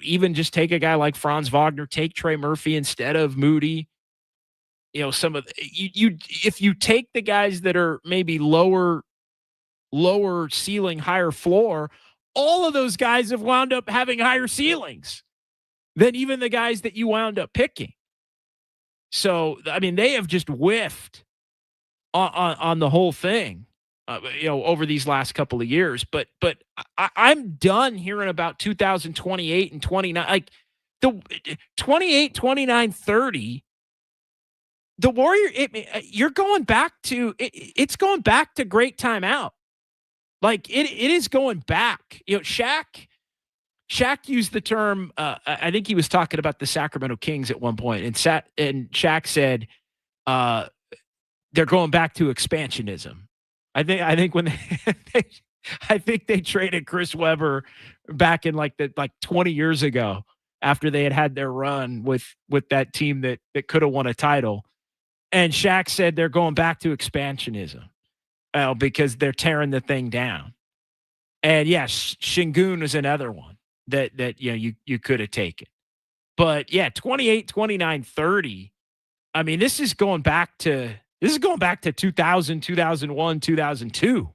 even just take a guy like Franz Wagner, take Trey Murphy instead of Moody. Some of if you take the guys that are maybe lower ceiling, higher floor, all of those guys have wound up having higher ceilings than even the guys that you wound up picking. So, they have just whiffed on the whole thing, over these last couple of years. But I'm done hearing about 2028 and 29, like the 28, 29, 30. The Warrior, you're going back to it's going back to great timeout. Like it is going back. Shaq used the term. I think he was talking about the Sacramento Kings at one point, and Shaq said, "They're going back to expansionism." I think when they traded Chris Webber back in like 20 years ago, after they had their run with that team that could have won a title, and Shaq said they're going back to expansionism. Because they're tearing the thing down. And yes, Şengün is another one that you could have taken. But yeah, 28, 29, 30. This is going back to 2000, 2001, 2002.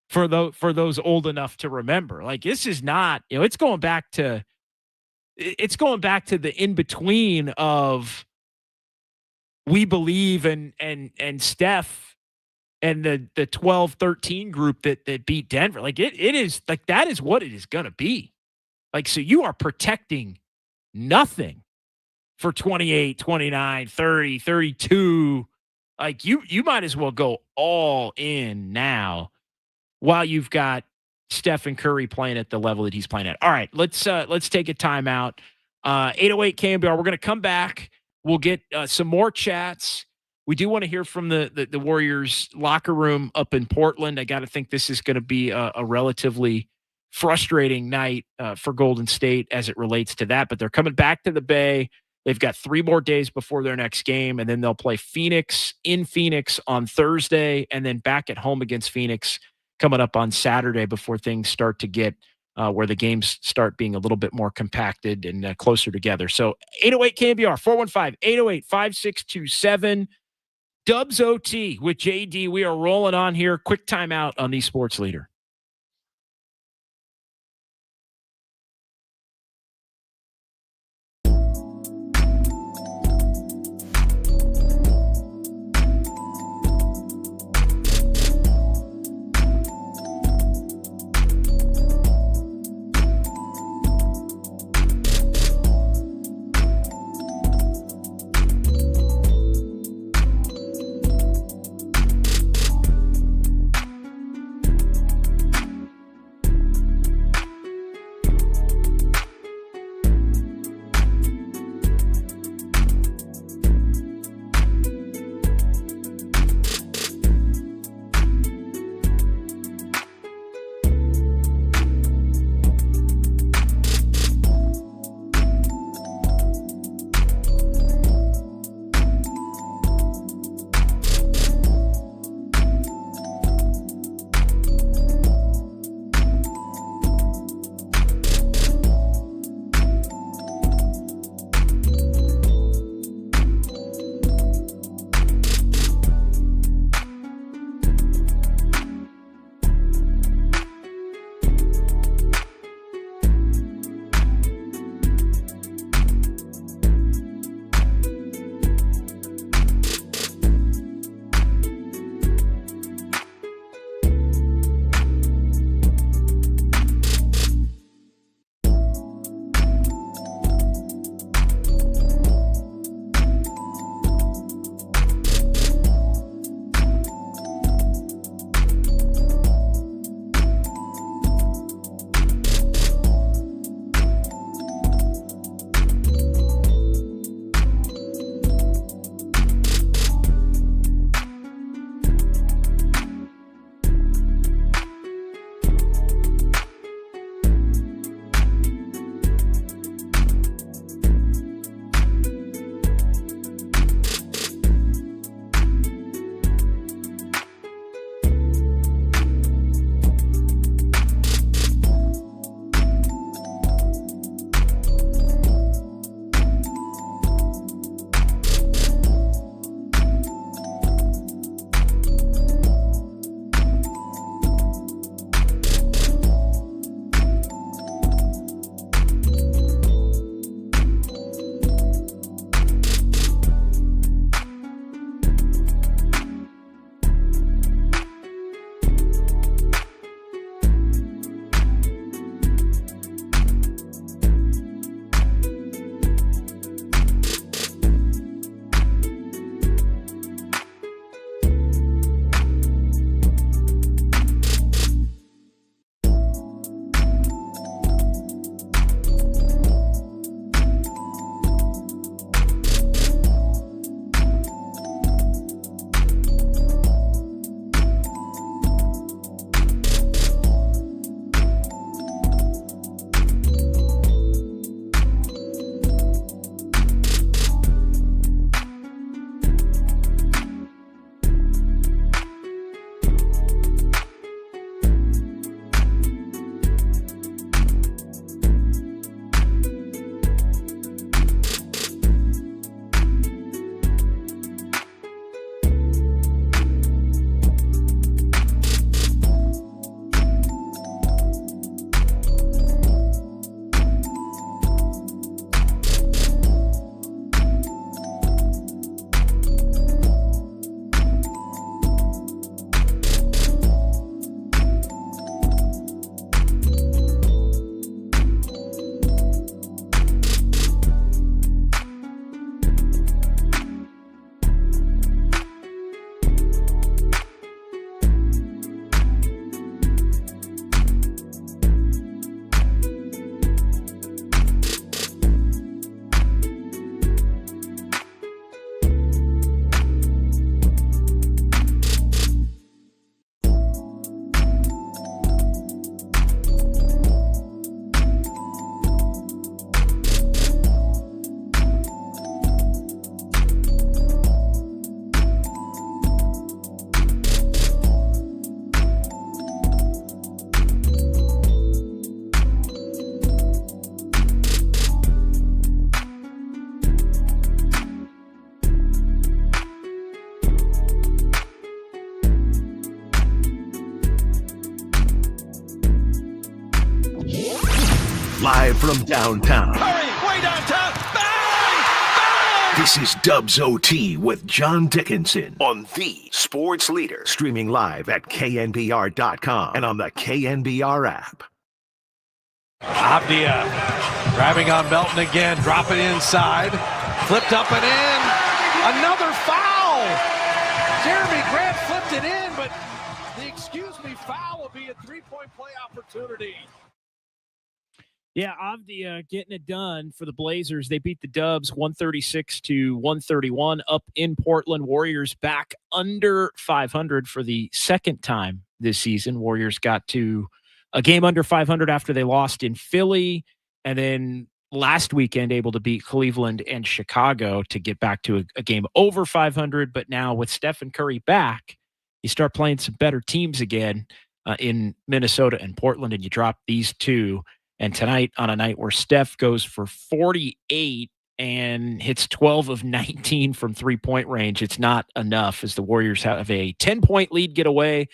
For those old enough to remember. Like this is not, it's going back to the in between of we believe and Steph and the 12-13 group that beat Denver. Like it is like, that is what it is going to be. Like, so you are protecting nothing for 28, 29, 30, 32. Like you might as well go all in now while you've got Steph and Curry playing at the level that he's playing at. All right, let's take a timeout. 808 KNBR. We're going to come back. We'll get some more chats. We do want to hear from the Warriors locker room up in Portland. I got to think this is going to be a relatively frustrating night for Golden State as it relates to that, but they're coming back to the Bay. They've got 3 more days before their next game, and then they'll play Phoenix in Phoenix on Thursday, and then back at home against Phoenix coming up on Saturday before things start to get where the games start being a little bit more compacted and closer together. So 808 KNBR, 415-808-5627. Dubs OT with JD. We are rolling on here. Quick timeout on the Sports Leader. from downtown. Curry, way downtown. Bang! Bang! This is Dubs OT with John Dickinson on the Sports Leader. Streaming live at knbr.com and on the KNBR app. Abdia grabbing on Melton again, dropping inside, flipped up and in. Another foul. Jeremy Grant flipped it in, but the excuse me foul will be a three-point play opportunity. Yeah, Avdia getting it done for the Blazers. They beat the Dubs 136-131 up in Portland. Warriors back under 500 for the second time this season. Warriors got to a game under 500 after they lost in Philly, and then last weekend able to beat Cleveland and Chicago to get back to a game over 500. But now with Steph and Curry back, you start playing some better teams again in Minnesota and Portland, and you drop these two. And tonight, on a night where Steph goes for 48 and hits 12 of 19 from three-point range, it's not enough as the Warriors have a 10-point lead get away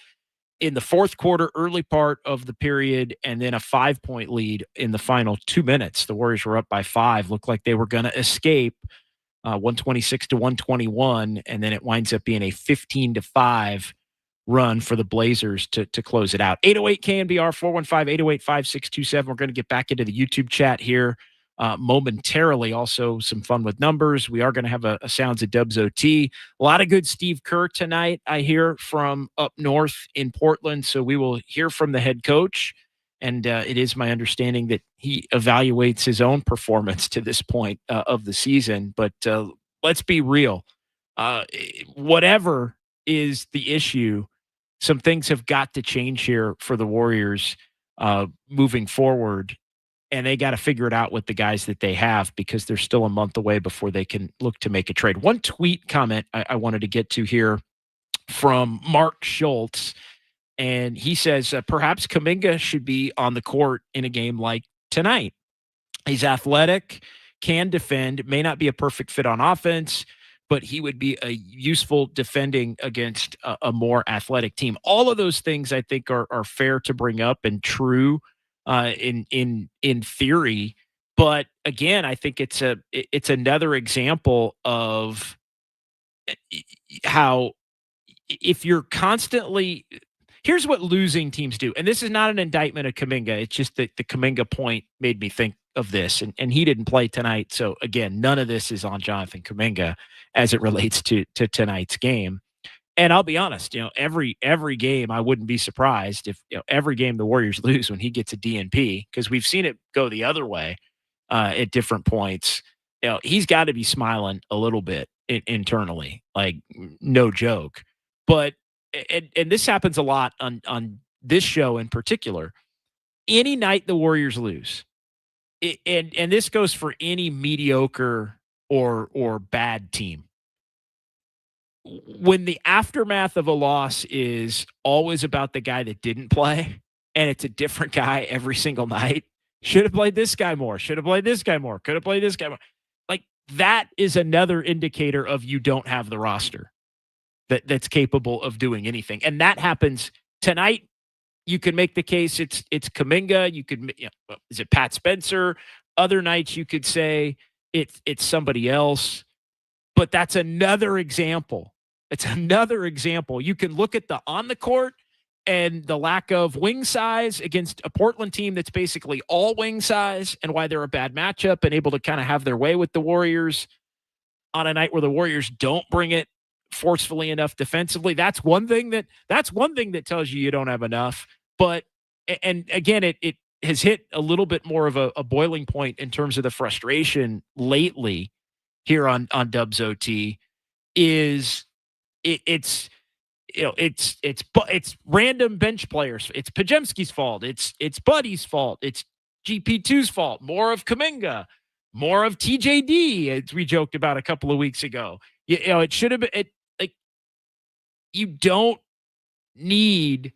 in the fourth quarter, early part of the period, and then a 5-point lead in the final 2 minutes. The Warriors were up by 5, looked like they were going to escape 126-121, and then it winds up being a 15-5 run for the Blazers to close it out. 808 KNBR 415-808-5627. We're going to get back into the YouTube chat here momentarily. Also some fun with numbers. We are going to have a Sounds of Dubs OT. A lot of good Steve Kerr tonight, I hear, from up north in Portland. So we will hear from the head coach. And it is my understanding that he evaluates his own performance to this point of the season. But let's be real. Whatever is the issue, some things have got to change here for the Warriors moving forward. And they got to figure it out with the guys that they have, because they're still a month away before they can look to make a trade. One tweet comment I wanted to get to here from Mark Schultz. And he says, perhaps Kuminga should be on the court in a game like tonight. He's athletic, can defend, may not be a perfect fit on offense, but he would be a useful defending against a more athletic team. All of those things I think are fair to bring up and true in theory. But again, I think it's another example of how if you're constantly, here's what losing teams do. And this is not an indictment of Kuminga. It's just that the Kuminga point made me think of this, and he didn't play tonight. So again, none of this is on Jonathan Kuminga as it relates to tonight's game. And I'll be honest, every game, I wouldn't be surprised if every game the Warriors lose when he gets a DNP, because we've seen it go the other way at different points. He's got to be smiling a little bit internally, like no joke. But and this happens a lot on this show in particular. Any night the Warriors lose, and this goes for any mediocre or bad team. When the aftermath of a loss is always about the guy that didn't play, and it's a different guy every single night, should have played this guy more, should have played this guy more, could have played this guy more. Like, that is another indicator of you don't have the roster that's capable of doing anything. And that happens tonight. You can make the case it's Kuminga. You could, is it Pat Spencer? Other nights you could say it's somebody else. But that's another example. It's another example. You can look at the on the court and the lack of wing size against a Portland team that's basically all wing size, and why they're a bad matchup and able to kind of have their way with the Warriors on a night where the Warriors don't bring it forcefully enough defensively. That's one thing that tells you don't have enough. But, and again, it has hit a little bit more of a boiling point in terms of the frustration lately here on Dubs OT. Is it's random bench players. It's Pajemski's fault. It's Buddy's fault. It's GP2's fault. More of Kuminga, more of TJD, as we joked about a couple of weeks ago. It should have been you don't need,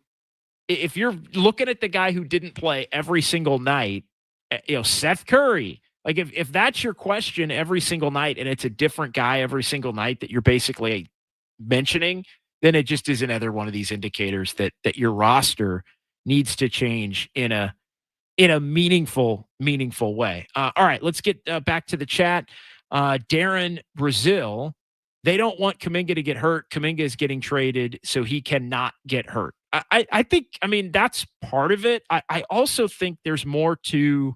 if you're looking at the guy who didn't play every single night, Seth Curry. Like, if that's your question every single night, and it's a different guy every single night that you're basically mentioning, then it just is another one of these indicators that your roster needs to change in a in a meaningful way. All right, let's get back to the chat. Darren Brazil, they don't want Kuminga to get hurt. Kuminga is getting traded, so he cannot get hurt. I think, I mean, that's part of it. I also think there's more to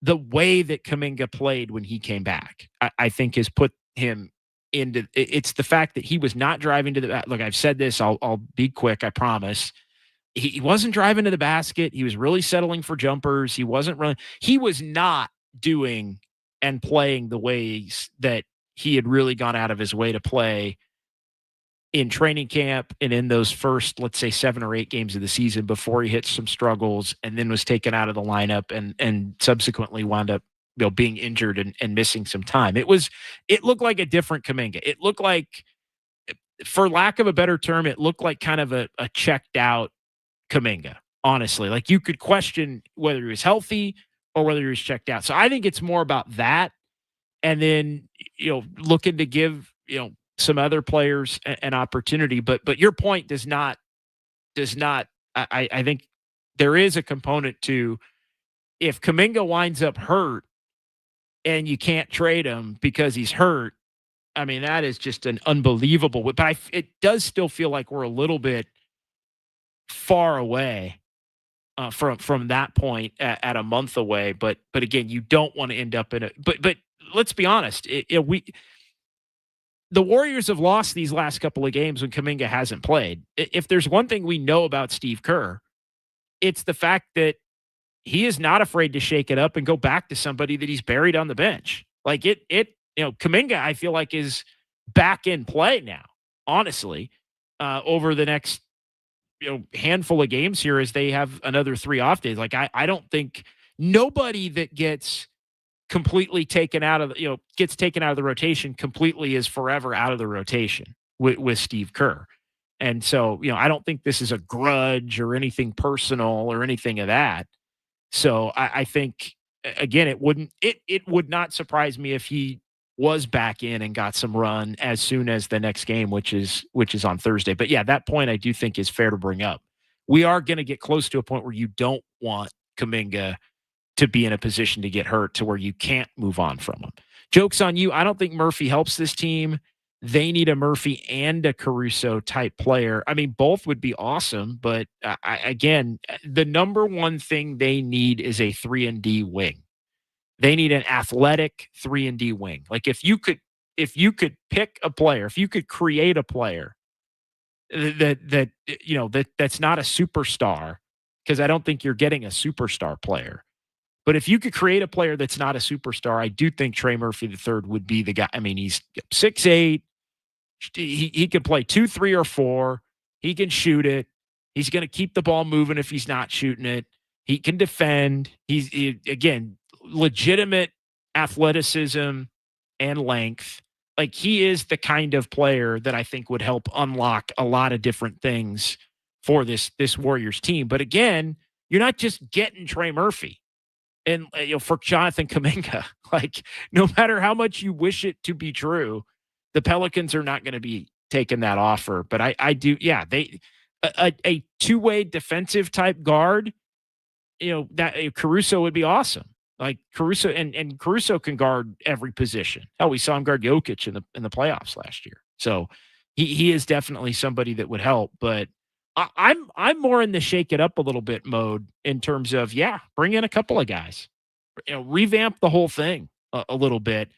the way that Kuminga played when he came back. I think has put him into it's the fact that he was not driving to the look. I've said this. I'll be quick. I promise. He wasn't driving to the basket. He was really settling for jumpers. He wasn't running. He was not doing and playing the ways that he had really gone out of his way to play in training camp and in those first, let's say, 7 or 8 games of the season before he hit some struggles and then was taken out of the lineup and subsequently wound up being injured and missing some time. It looked like a different Kuminga. It looked like, for lack of a better term, it looked like kind of a checked out Kuminga, honestly. Like, you could question whether he was healthy or whether he was checked out. So I think it's more about that. And then, looking to give, some other players an opportunity. But your point does not, I think there is a component to, if Kuminga winds up hurt and you can't trade him because he's hurt, I mean, that is just an unbelievable, but it does still feel like we're a little bit far away from that point at a month away. But again, you don't want to end up in a, but let's be honest. The Warriors have lost these last couple of games when Kuminga hasn't played. If there's one thing we know about Steve Kerr, it's the fact that he is not afraid to shake it up and go back to somebody that he's buried on the bench. Like Kuminga, I feel like, is back in play now, honestly, over the next handful of games here as they have another 3 off days. Like, I don't think nobody that gets completely taken out of the rotation completely is forever out of the rotation with Steve Kerr. And so, I don't think this is a grudge or anything personal or anything of that. So I think, again, it would not surprise me if he was back in and got some run as soon as the next game, which is on Thursday. But yeah, that point I do think is fair to bring up. We are going to get close to a point where you don't want Kuminga to be in a position to get hurt to where you can't move on from him. Joke's on you. I don't think Murphy helps this team. They need a Murphy and a Caruso type player. I mean, both would be awesome, but again, the number one thing they need is a 3-and-D wing. They need an athletic 3-and-D wing. Like, if you could pick a player, if you could create a player that's not a superstar, because I don't think you're getting a superstar player. But if you could create a player that's not a superstar, I do think Trey Murphy III would be the guy. I mean, he's 6'8". He can play 2, 3, or 4. He can shoot it. He's going to keep the ball moving if he's not shooting it. He can defend. Again, legitimate athleticism and length. Like, he is the kind of player that I think would help unlock a lot of different things for this Warriors team. But again, you're not just getting Trey Murphy. And for Jonathan Kuminga, like, no matter how much you wish it to be true, the Pelicans are not going to be taking that offer. But I do, yeah, a two-way defensive type guard, that Caruso would be awesome. Like, Caruso and Caruso can guard every position. Hell, we saw him guard Jokic in the playoffs last year. So he is definitely somebody that would help. But I'm more in the shake it up a little bit mode in terms of, bring in a couple of guys, revamp the whole thing a little bit.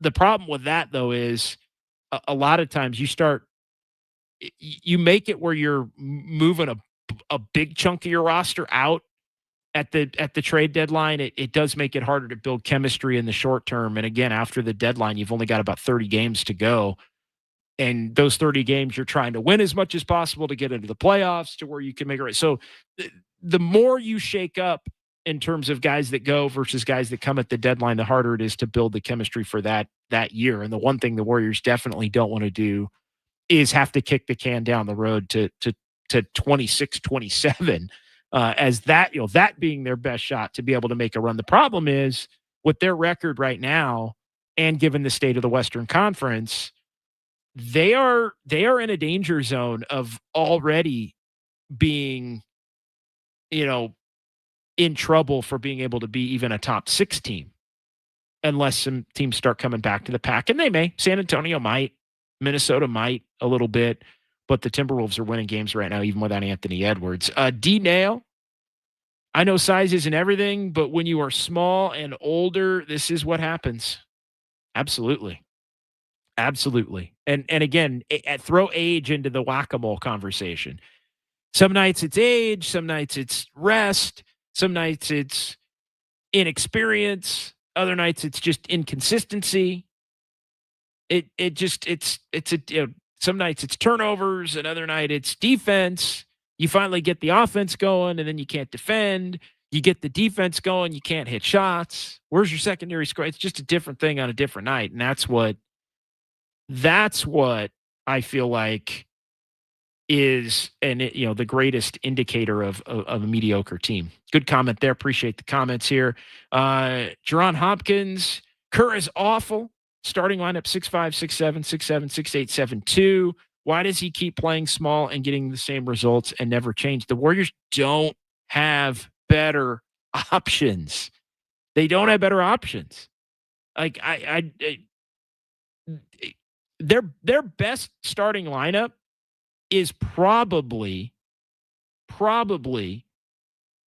The problem with that, though, is a lot of times you make it where you're moving a big chunk of your roster out at the trade deadline. It does make it harder to build chemistry in the short term. And again, after the deadline, you've only got about 30 games to go. And those 30 games, you're trying to win as much as possible to get into the playoffs to where you can make it right. So the more you shake up in terms of guys that go versus guys that come at the deadline, the harder it is to build the chemistry for that year. And the one thing the Warriors definitely don't want to do is have to kick the can down the road to 26, 27 as that being their best shot to be able to make a run. The problem is, with their record right now, and given the state of the Western Conference, they are in a danger zone of already being, in trouble for being able to be even a top 6 team unless some teams start coming back to the pack. And they may. San Antonio might. Minnesota might a little bit. But the Timberwolves are winning games right now, even without Anthony Edwards. D-Nail, I know size isn't everything, but when you are small and older, this is what happens. Absolutely. Absolutely. And again, throw age into the whack-a-mole conversation. Some nights it's age, some nights it's rest, some nights it's inexperience, other nights it's just inconsistency. Some nights it's turnovers, another night it's defense. You finally get the offense going, and then you can't defend. You get the defense going, you can't hit shots. Where's your secondary score? It's just a different thing on a different night, and that's what I feel like is the greatest indicator of a mediocre team. Good comment there. Appreciate the comments here. Jerron Hopkins, Kerr is awful. Starting lineup 6'5", 6'7", 6'7", 6'8", 7'2". Why does he keep playing small and getting the same results and never change? The Warriors don't have better options. They don't have better options. Like their best starting lineup is probably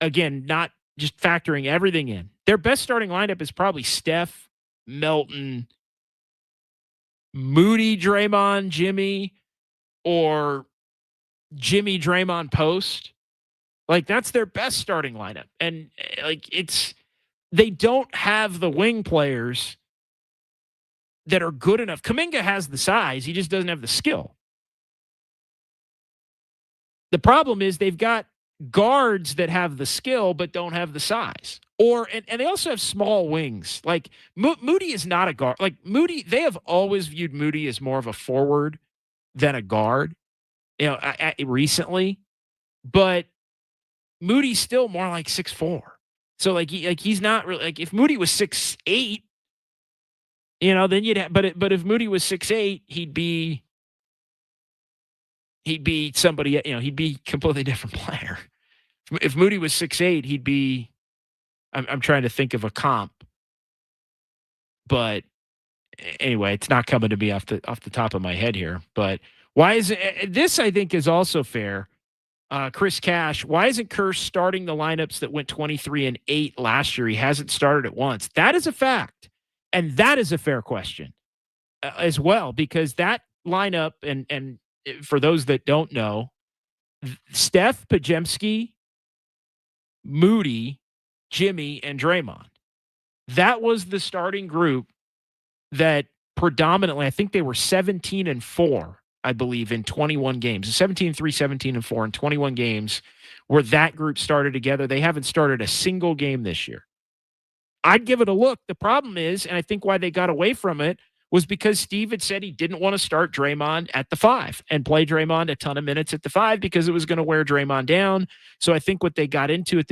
again, not just factoring everything in. Their best starting lineup is probably Steph, Melton, Moody, Draymond, Jimmy, or Jimmy, Draymond, Post. Like, that's their best starting lineup. And they don't have the wing players that are good enough. Kuminga has the size. He just doesn't have the skill. The problem is they've got guards that have the skill but don't have the size. And they also have small wings. Like Moody is not a guard. Like Moody, they have always viewed Moody as more of a forward than a guard, recently. But Moody's still more like 6'4". So he's not really, like, if Moody was 6'8", then you'd have, but if Moody was 6'8", he'd be somebody, he'd be a completely different player. If Moody was 6'8", he'd be, I'm trying to think of a comp, but anyway, it's not coming to me off the top of my head here. But why is it, this I think is also fair. Chris Cash, why isn't Kerr starting the lineups that went 23-8 last year? He hasn't started it once. That is a fact. And that is a fair question as well, because that lineup, and for those that don't know, Steph, Podziemski, Moody, Jimmy, and Draymond. That was the starting group that predominantly, I think they were 17-4, I believe, in 21 games. 17-3, 17-4 in 21 games where that group started together. They haven't started a single game this year. I'd give it a look. The problem is, and I think why they got away from it, was because Steve had said he didn't want to start Draymond at the 5 and play Draymond a ton of minutes at the 5 because it was going to wear Draymond down. So I think what they got into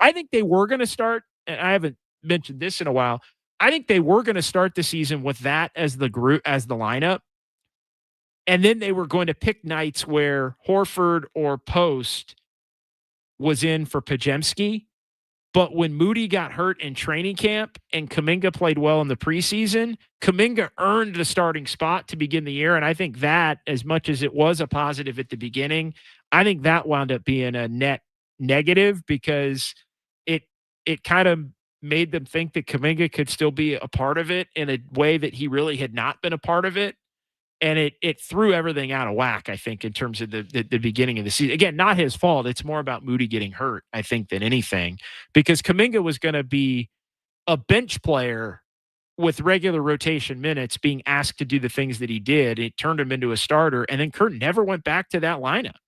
I think they were going to start, and I haven't mentioned this in a while, I think they were going to start the season with that as the group, as the lineup. And then they were going to pick nights where Horford or Post was in for Podziemski. But when Moody got hurt in training camp and Kuminga played well in the preseason, Kuminga earned the starting spot to begin the year. And I think that, as much as it was a positive at the beginning, I think that wound up being a net negative because it kind of made them think that Kuminga could still be a part of it in a way that he really had not been a part of it. And it threw everything out of whack, I think, in terms of the beginning of the season. Again, not his fault. It's more about Moody getting hurt, I think, than anything. Because Kuminga was going to be a bench player with regular rotation minutes being asked to do the things that he did. It turned him into a starter. And then Kerr never went back to that lineup.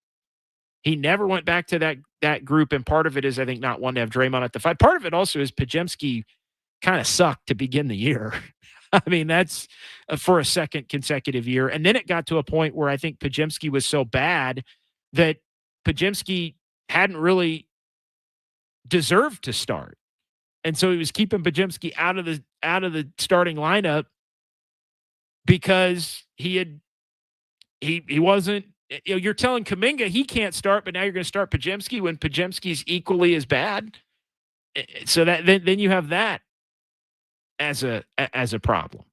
He never went back to that group. And part of it is, I think, not wanting to have Draymond at the 5. Part of it also is Podziemski kind of sucked to begin the year. I mean, that's for a second consecutive year. And then it got to a point where I think Podziemski was so bad that Podziemski hadn't really deserved to start. And so he was keeping Podziemski out of the starting lineup because he wasn't, you're telling Kuminga he can't start, but now you're going to start Podziemski when Podziemski's equally as bad. So that then you have that as a problem.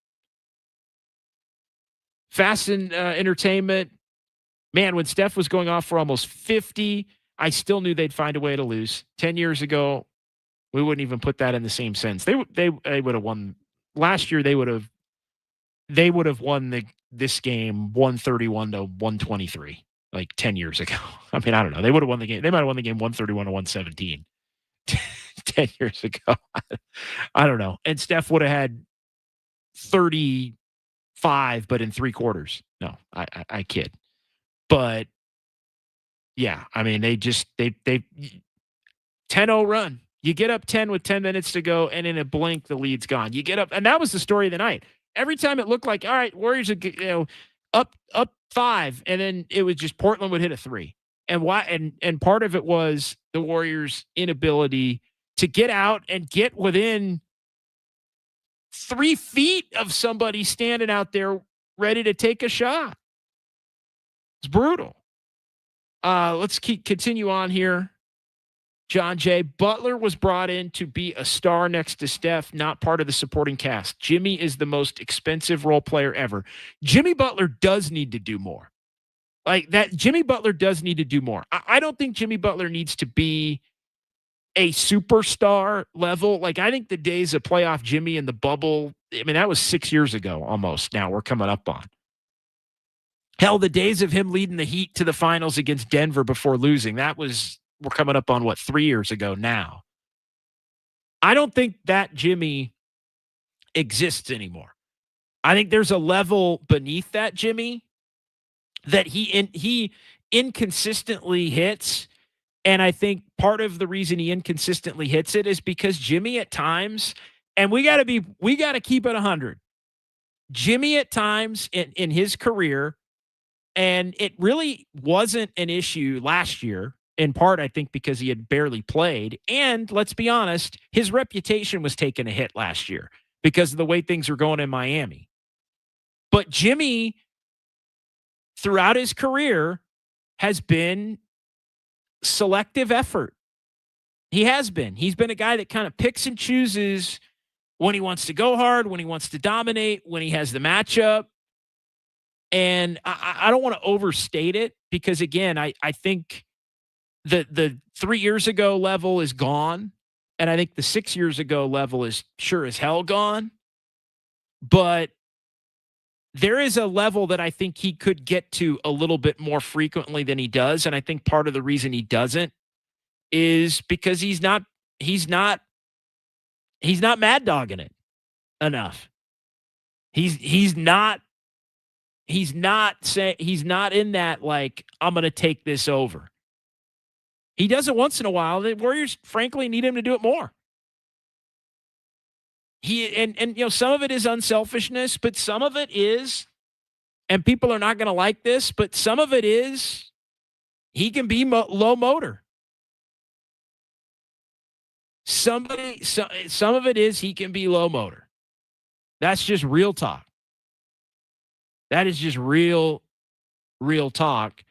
Fast and entertainment. Man, when Steph was going off for almost 50, I still knew they'd find a way to lose. 10 years ago, we wouldn't even put that in the same sense. They would have won last year. They would have won this game 131 to 123, like 10 years ago. I mean, I don't know. They would have won the game. They might have won the game 131 to 117 10 years ago. I don't know. And Steph would have had 35, but in 3 quarters. No, I kid. But yeah, I mean, they 10-0 run. You get up 10 with 10 minutes to go, and in a blink, the lead's gone. You get up, and that was the story of the night. Every time it looked like, all right, Warriors are up 5, and then it was just Portland would hit a 3. And why? And part of it was the Warriors' inability to get out and get within 3 feet of somebody standing out there ready to take a shot. It's brutal. Let's continue on here. John J. Butler was brought in to be a star next to Steph, not part of the supporting cast. Jimmy is the most expensive role player ever. Jimmy Butler does need to do more. Like that, Jimmy Butler does need to do more. I don't think Jimmy Butler needs to be a superstar level. Like, I think the days of playoff Jimmy and the bubble, I mean, that was 6 years ago almost. Now we're coming up on. Hell, the days of him leading the Heat to the finals against Denver before losing, we're coming up on 3 years ago now. I don't think that Jimmy exists anymore. I think there's a level beneath that Jimmy that he inconsistently hits. And I think part of the reason he inconsistently hits it is because Jimmy at times, and we got to keep it 100. Jimmy at times in his career, and it really wasn't an issue last year, in part, I think, because he had barely played. And let's be honest, his reputation was taking a hit last year because of the way things were going in Miami. But Jimmy, throughout his career, has been selective effort. He has been. He's been a guy that kind of picks and chooses when he wants to go hard, when he wants to dominate, when he has the matchup. And I don't want to overstate it because, again, I think the 3 years ago level is gone. And I think the 6 years ago level is sure as hell gone. But there is a level that I think he could get to a little bit more frequently than he does. And I think part of the reason he doesn't is because he's not mad dogging it enough. He's not in that, like, I'm going to take this over. He does it once in a while. The Warriors, frankly, need him to do it more. Some of it is unselfishness, but some of it is, and people are not going to like this, but some of it is he can be low motor. Some of it is he can be low motor. That's just real talk. That is just real talk.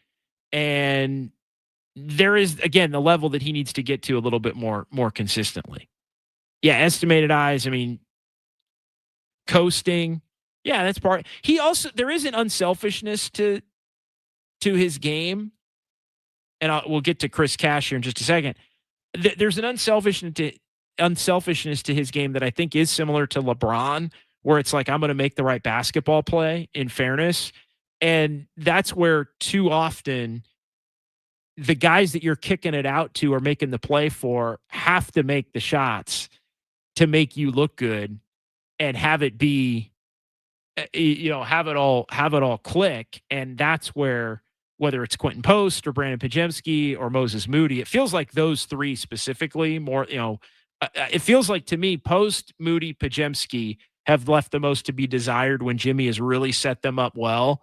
And there is, again, the level that he needs to get to a little bit more consistently. Yeah, estimated eyes, I mean, coasting. Yeah, that's part. There is an unselfishness to his game. And we'll get to Chris Cash here in just a second. There's an unselfishness to his game that I think is similar to LeBron, where it's like, I'm going to make the right basketball play, in fairness. And that's where too often the guys that you're kicking it out to or making the play for have to make the shots to make you look good and have it be, have it all click. And that's where, whether it's Quentin Post or Brandon Pajemski or Moses Moody, it feels like those three specifically more, it feels like to me, Post, Moody, Pajemski have left the most to be desired when Jimmy has really set them up well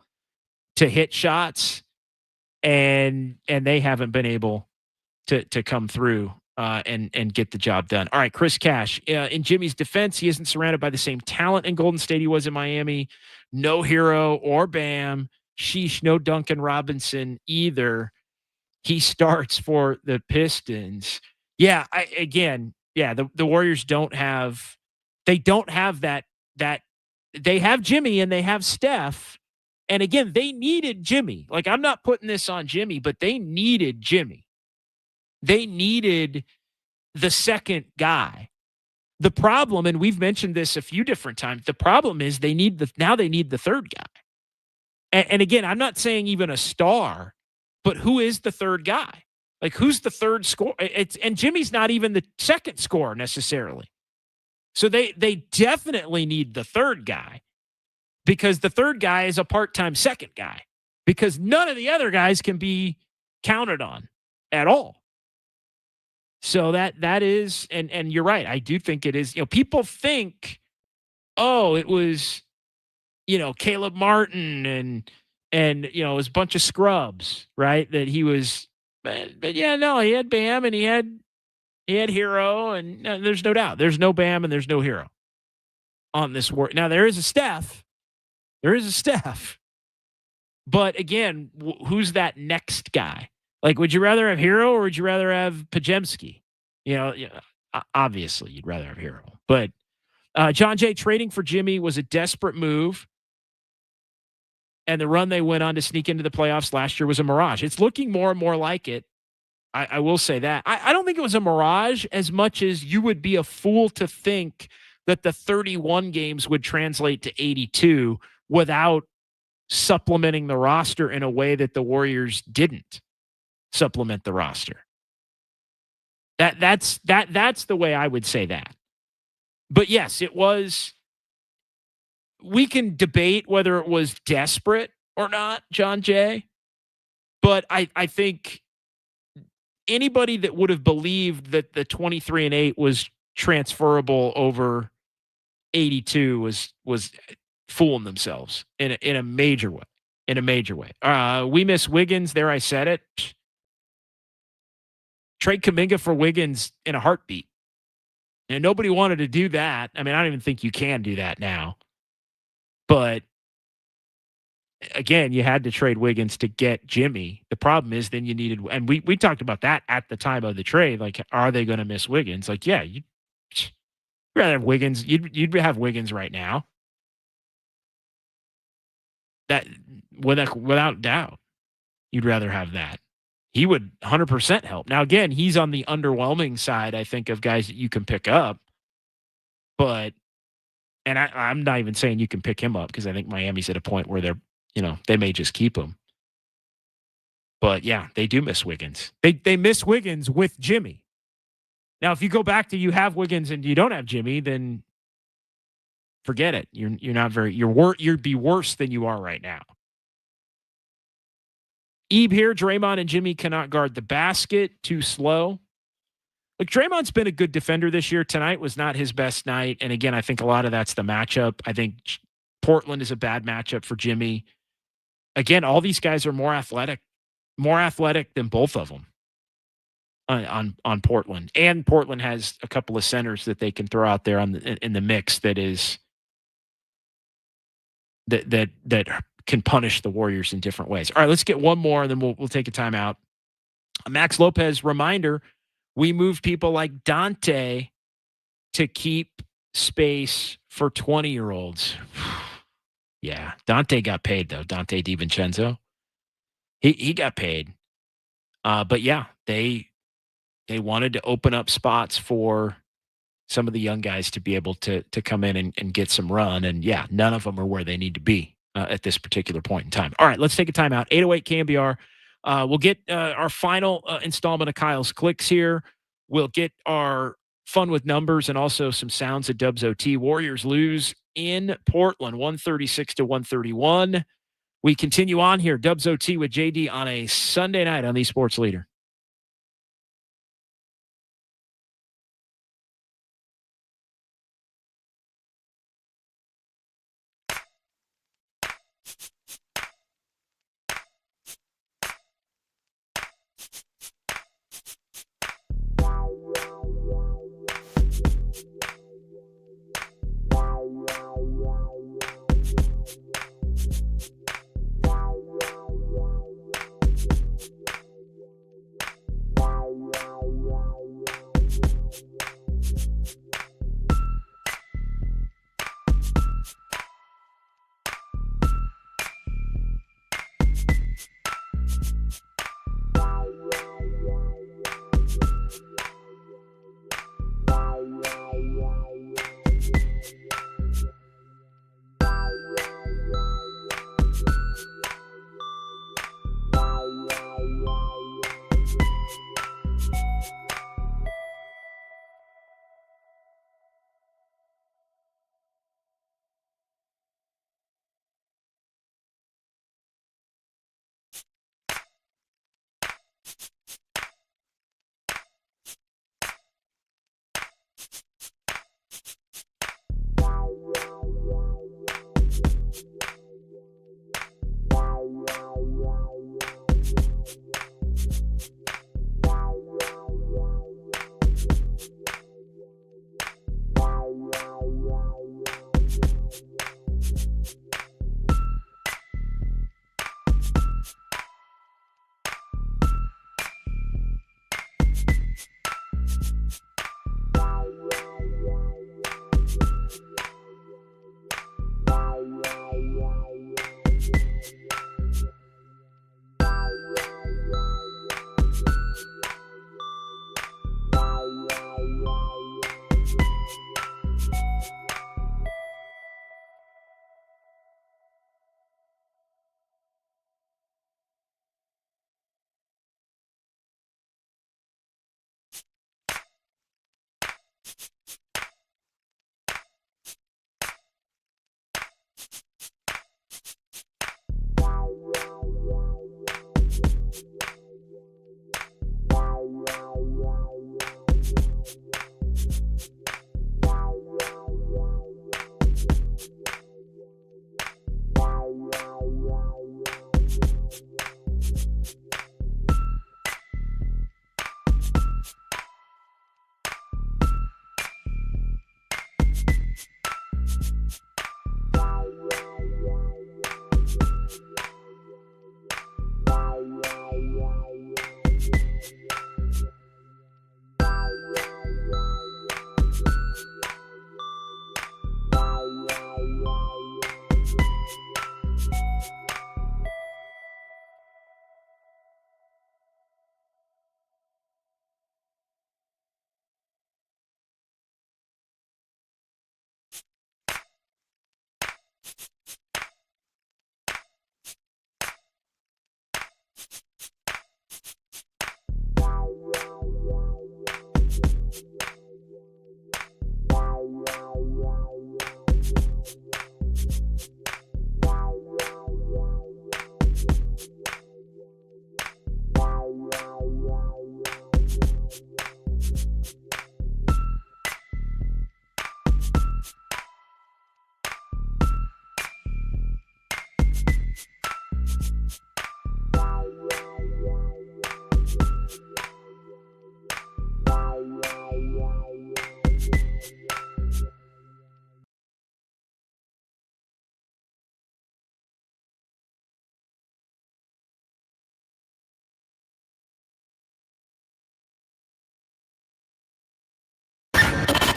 to hit shots, and they haven't been able to come through and get the job done. All right, Chris Cash. In Jimmy's defense, he isn't surrounded by the same talent in Golden State he was in Miami. No Hero or Bam. Sheesh, no Duncan Robinson either. He starts for the Pistons. Yeah, again, yeah, the Warriors don't have that they have Jimmy and they have Steph. And again, they needed Jimmy. Like, I'm not putting this on Jimmy, but they needed Jimmy. They needed the second guy. The problem, and we've mentioned this a few different times, the problem is they need the third guy. And again, I'm not saying even a star, but who is the third guy? Like, who's the third scorer? And Jimmy's not even the second scorer necessarily. So they definitely need the third guy, because the third guy is a part-time second guy, because none of the other guys can be counted on at all. So that is, and you're right. I do think it is, people think, oh, it was, Caleb Martin and it was a bunch of scrubs, right? That he was, but yeah, no, he had Bam and he had Hero, and there's no doubt. There's no Bam and there's no Hero on this work. Now there is a Steph. But again, who's that next guy? Like, would you rather have Hero or would you rather have Pajemski? Obviously you'd rather have Hero. But John Jay, trading for Jimmy was a desperate move. And the run they went on to sneak into the playoffs last year was a mirage. It's looking more and more like it. I will say that. I don't think it was a mirage as much as you would be a fool to think that the 31 games would translate to 82 without supplementing the roster in a way that the Warriors didn't supplement the roster. That's the way I would say that. But yes, it was. We can debate whether it was desperate or not, John Jay. But I think anybody that would have believed that the 23-8 was transferable over 82 was fooling themselves in a major way. In a major way. We miss Wiggins. There, I said it. Trade Kuminga for Wiggins in a heartbeat. And nobody wanted to do that. I mean, I don't even think you can do that now. But again, you had to trade Wiggins to get Jimmy. The problem is then you needed, and we talked about that at the time of the trade. Like, are they going to miss Wiggins? Like, yeah, you'd rather have Wiggins. You'd have Wiggins right now. That without doubt, you'd rather have that. He would 100% help. Now, again, he's on the underwhelming side, I think, of guys that you can pick up. But, and I'm not even saying you can pick him up, because I think Miami's at a point where they may just keep him. But yeah, they do miss Wiggins. They miss Wiggins with Jimmy. Now, if you go back to you have Wiggins and you don't have Jimmy, then forget it. You'd be worse than you are right now. Ebe here, Draymond and Jimmy cannot guard the basket, too slow. Look, Draymond's been a good defender this year. Tonight was not his best night. And again, I think a lot of that's the matchup. I think Portland is a bad matchup for Jimmy. Again, all these guys are more athletic than both of them on Portland. And Portland has a couple of centers that they can throw out there in the mix that can punish the Warriors in different ways. All right, let's get one more, and then we'll take a timeout. Max Lopez reminder: we moved people like Dante to keep space for 20-year-olds. Yeah, Dante got paid though. Dante DiVincenzo, he got paid. But yeah, they wanted to open up spots for some of the young guys to be able to come in and get some run. And yeah, none of them are where they need to be at this particular point in time. All right, let's take a timeout. 808 KNBR. We'll get our final installment of Kyle's Clicks here. We'll get our fun with numbers and also some sounds of Dubs OT. Warriors lose in Portland, 136-131. We continue on here. Dubs OT with JD on a Sunday night on the Sports Leader.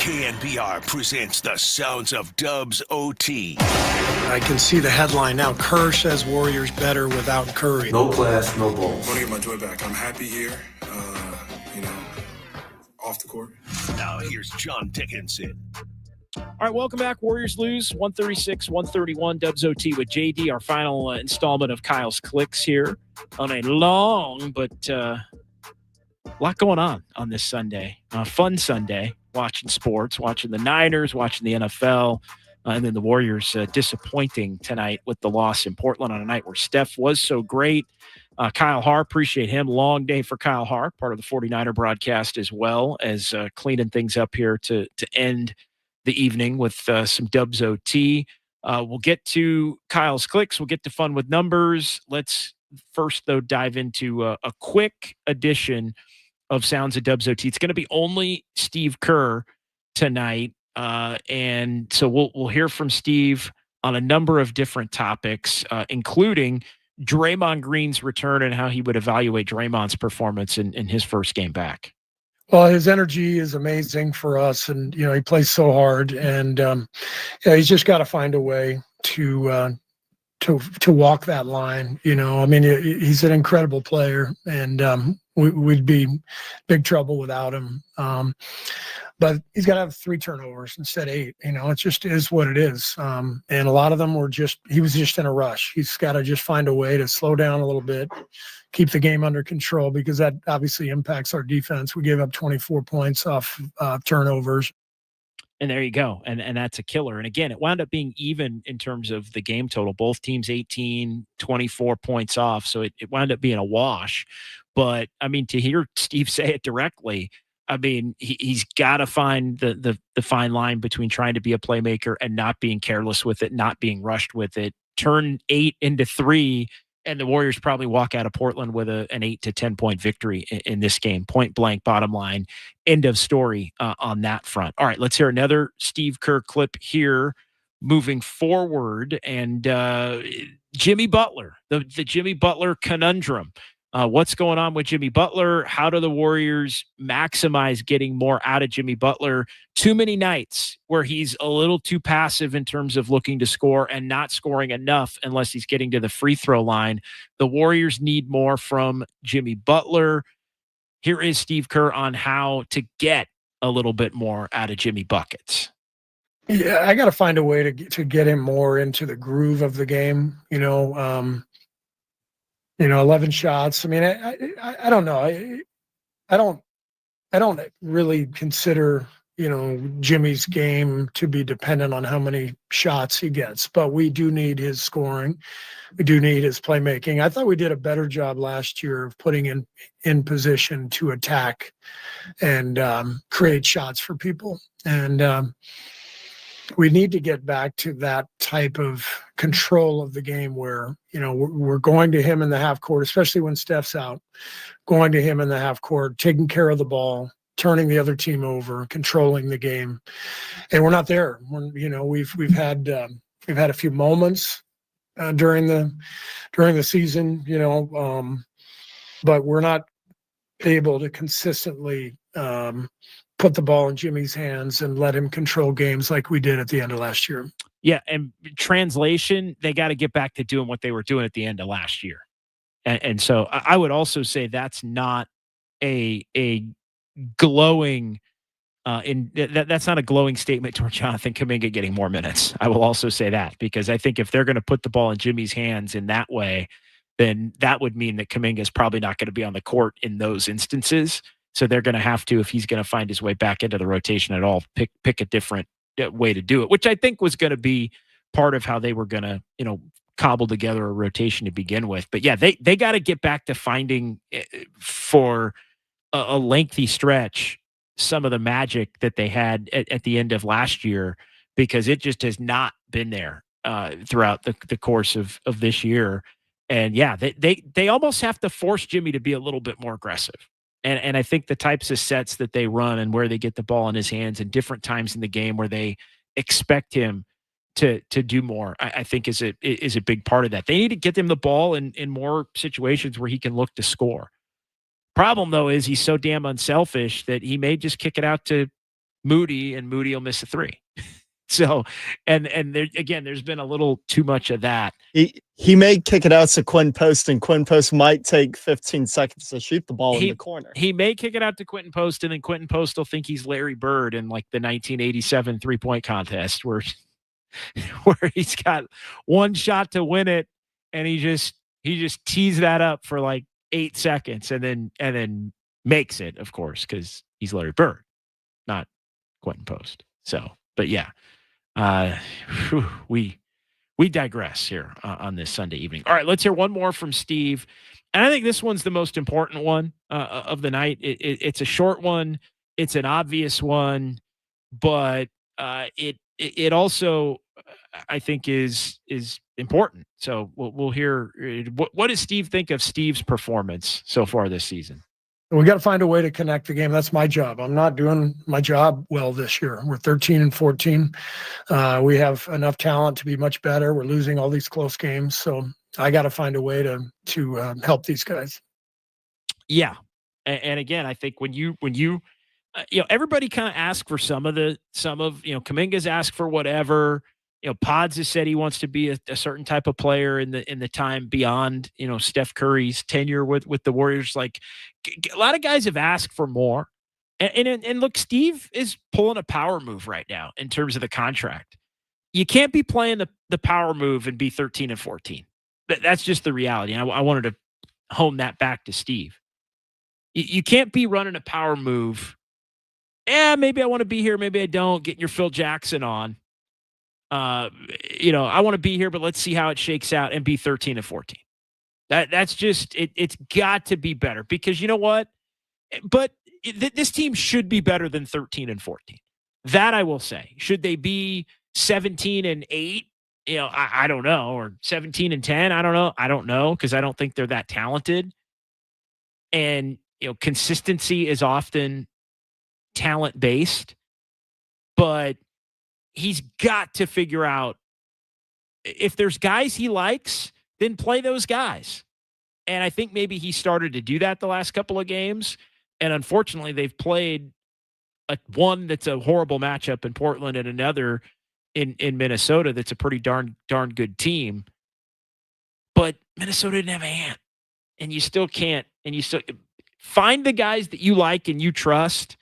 KNBR presents the sounds of Dubs OT. I can see the headline now. Kerr says Warriors better without Curry. No class, no ball. I want to get my joy back. I'm happy here, off the court. Now here's John Dickinson. All right, welcome back. Warriors lose 136-131. Dubs OT with JD, our final installment of Kyle's Clicks here on a long but a lot going on this Sunday. Fun Sunday, watching sports, watching the Niners, watching the NFL, and then the Warriors disappointing tonight with the loss in Portland on a night where Steph was so great. Kyle Haar, appreciate him. Long day for Kyle Haar, part of the 49er broadcast as well, as cleaning things up here to end the evening with some Dubs OT. We'll get to Kyle's Clicks. We'll get to fun with numbers. Let's first, though, dive into a quick edition of Sounds of Dubs OT. It's going to be only Steve Kerr tonight. And so we'll hear from Steve on a number of different topics, including Draymond Green's return and how he would evaluate Draymond's performance in his first game back. Well, his energy is amazing for us, and he plays so hard, and he's just got to find a way to walk that line. He's an incredible player, and we'd be big trouble without him. But he's got to have 3 turnovers instead of 8. It just is what it is. And a lot of them he was just in a rush. He's got to just find a way to slow down a little bit, keep the game under control, because that obviously impacts our defense. We gave up 24 points off turnovers. And there you go. And that's a killer. And again, it wound up being even in terms of the game total. Both teams 18, 24 points off. So it wound up being a wash. But, to hear Steve say it directly, he's got to find the fine line between trying to be a playmaker and not being careless with it, not being rushed with it. Turn 8 into 3, and the Warriors probably walk out of Portland with an 8 to 10 point victory in this game. Point blank, bottom line, end of story on that front. All right, let's hear another Steve Kerr clip here moving forward. And Jimmy Butler, the Jimmy Butler conundrum. What's going on with Jimmy Butler? How do the Warriors maximize getting more out of Jimmy Butler? Too many nights where he's a little too passive in terms of looking to score and not scoring enough unless he's getting to the free throw line. The Warriors need more from Jimmy Butler. Here is Steve Kerr on how to get a little bit more out of Jimmy Buckets. Yeah, I got to find a way to get him more into the groove of the game. 11 shots. I don't know. I don't really consider, Jimmy's game to be dependent on how many shots he gets, but we do need his scoring. We do need his playmaking. I thought we did a better job last year of putting in position to attack and create shots for people. And we need to get back to that type of control of the game where, we're going to him in the half court, especially when Steph's out, going to him in the half court, taking care of the ball, turning the other team over, controlling the game. And we're not there. We've had a few moments during the season, but we're not able to consistently put the ball in Jimmy's hands and let him control games like we did at the end of last year. Yeah, and translation, they got to get back to doing what they were doing at the end of last year. And so I would also say that's not a glowing that's not a glowing statement toward Jonathan Kuminga getting more minutes. I will also say that, because I think if they're going to put the ball in Jimmy's hands in that way, then that would mean that Kuminga is probably not going to be on the court in those instances. So they're going to have to, if he's going to find his way back into the rotation at all, pick a different way to do it, which I think was going to be part of how they were going to, cobble together a rotation to begin with. But yeah, they got to get back to finding for a lengthy stretch some of the magic that they had at the end of last year, because it just has not been there throughout the course of this year. And yeah, they almost have to force Jimmy to be a little bit more aggressive. And I think the types of sets that they run and where they get the ball in his hands and different times in the game where they expect him to do more, I think is a big part of that. They need to get him the ball in more situations where he can look to score. Problem, though, is he's so damn unselfish that he may just kick it out to Moody, and Moody will miss a three. So, and there, again, there's been a little too much of that. He may kick it out to Quinn Post, and Quinn Post might take 15 seconds to shoot the ball in the corner. He may kick it out to Quentin Post, and then Quentin Post will think he's Larry Bird in like the 1987 3-point contest where he's got one shot to win it, and he just tees that up for like 8 seconds and then makes it, of course, because he's Larry Bird, not Quentin Post. So, but yeah. We digress here on this Sunday evening. All right, let's hear one more from Steve. And I think this one's the most important one of the night. It's a short one. It's an obvious one, but it also, I think, is important. So we'll hear what does Steve think of Steve's performance so far this season? We got to find a way to connect the game. That's my job. I'm not doing my job well this year. We're 13-14. We have enough talent to be much better. We're losing all these close games. So I got to find a way to help these guys. Yeah. And again, I think when you everybody kind of asks for some of Kuminga's asked for whatever. Pods has said he wants to be a certain type of player in the time beyond, Steph Curry's tenure with the Warriors. Like a lot of guys have asked for more. And look, Steve is pulling a power move right now in terms of the contract. You can't be playing the power move and be 13-14. That's just the reality. And I wanted to hone that back to Steve. You can't be running a power move. Maybe I want to be here. Maybe I don't. Getting your Phil Jackson on. I want to be here, but let's see how it shakes out and be 13-14. That's just it's got to be better because you know what? But this team should be better than 13-14. That I will say. Should they be 17-8? I don't know, or 17-10. I don't know because I don't think they're that talented. And consistency is often talent based, but he's got to figure out if there's guys he likes, then play those guys. And I think maybe he started to do that the last couple of games. And unfortunately, they've played one that's a horrible matchup in Portland and another in Minnesota that's a pretty darn good team. But Minnesota didn't have a hand. And you still can't. And you still find the guys that you like and you trust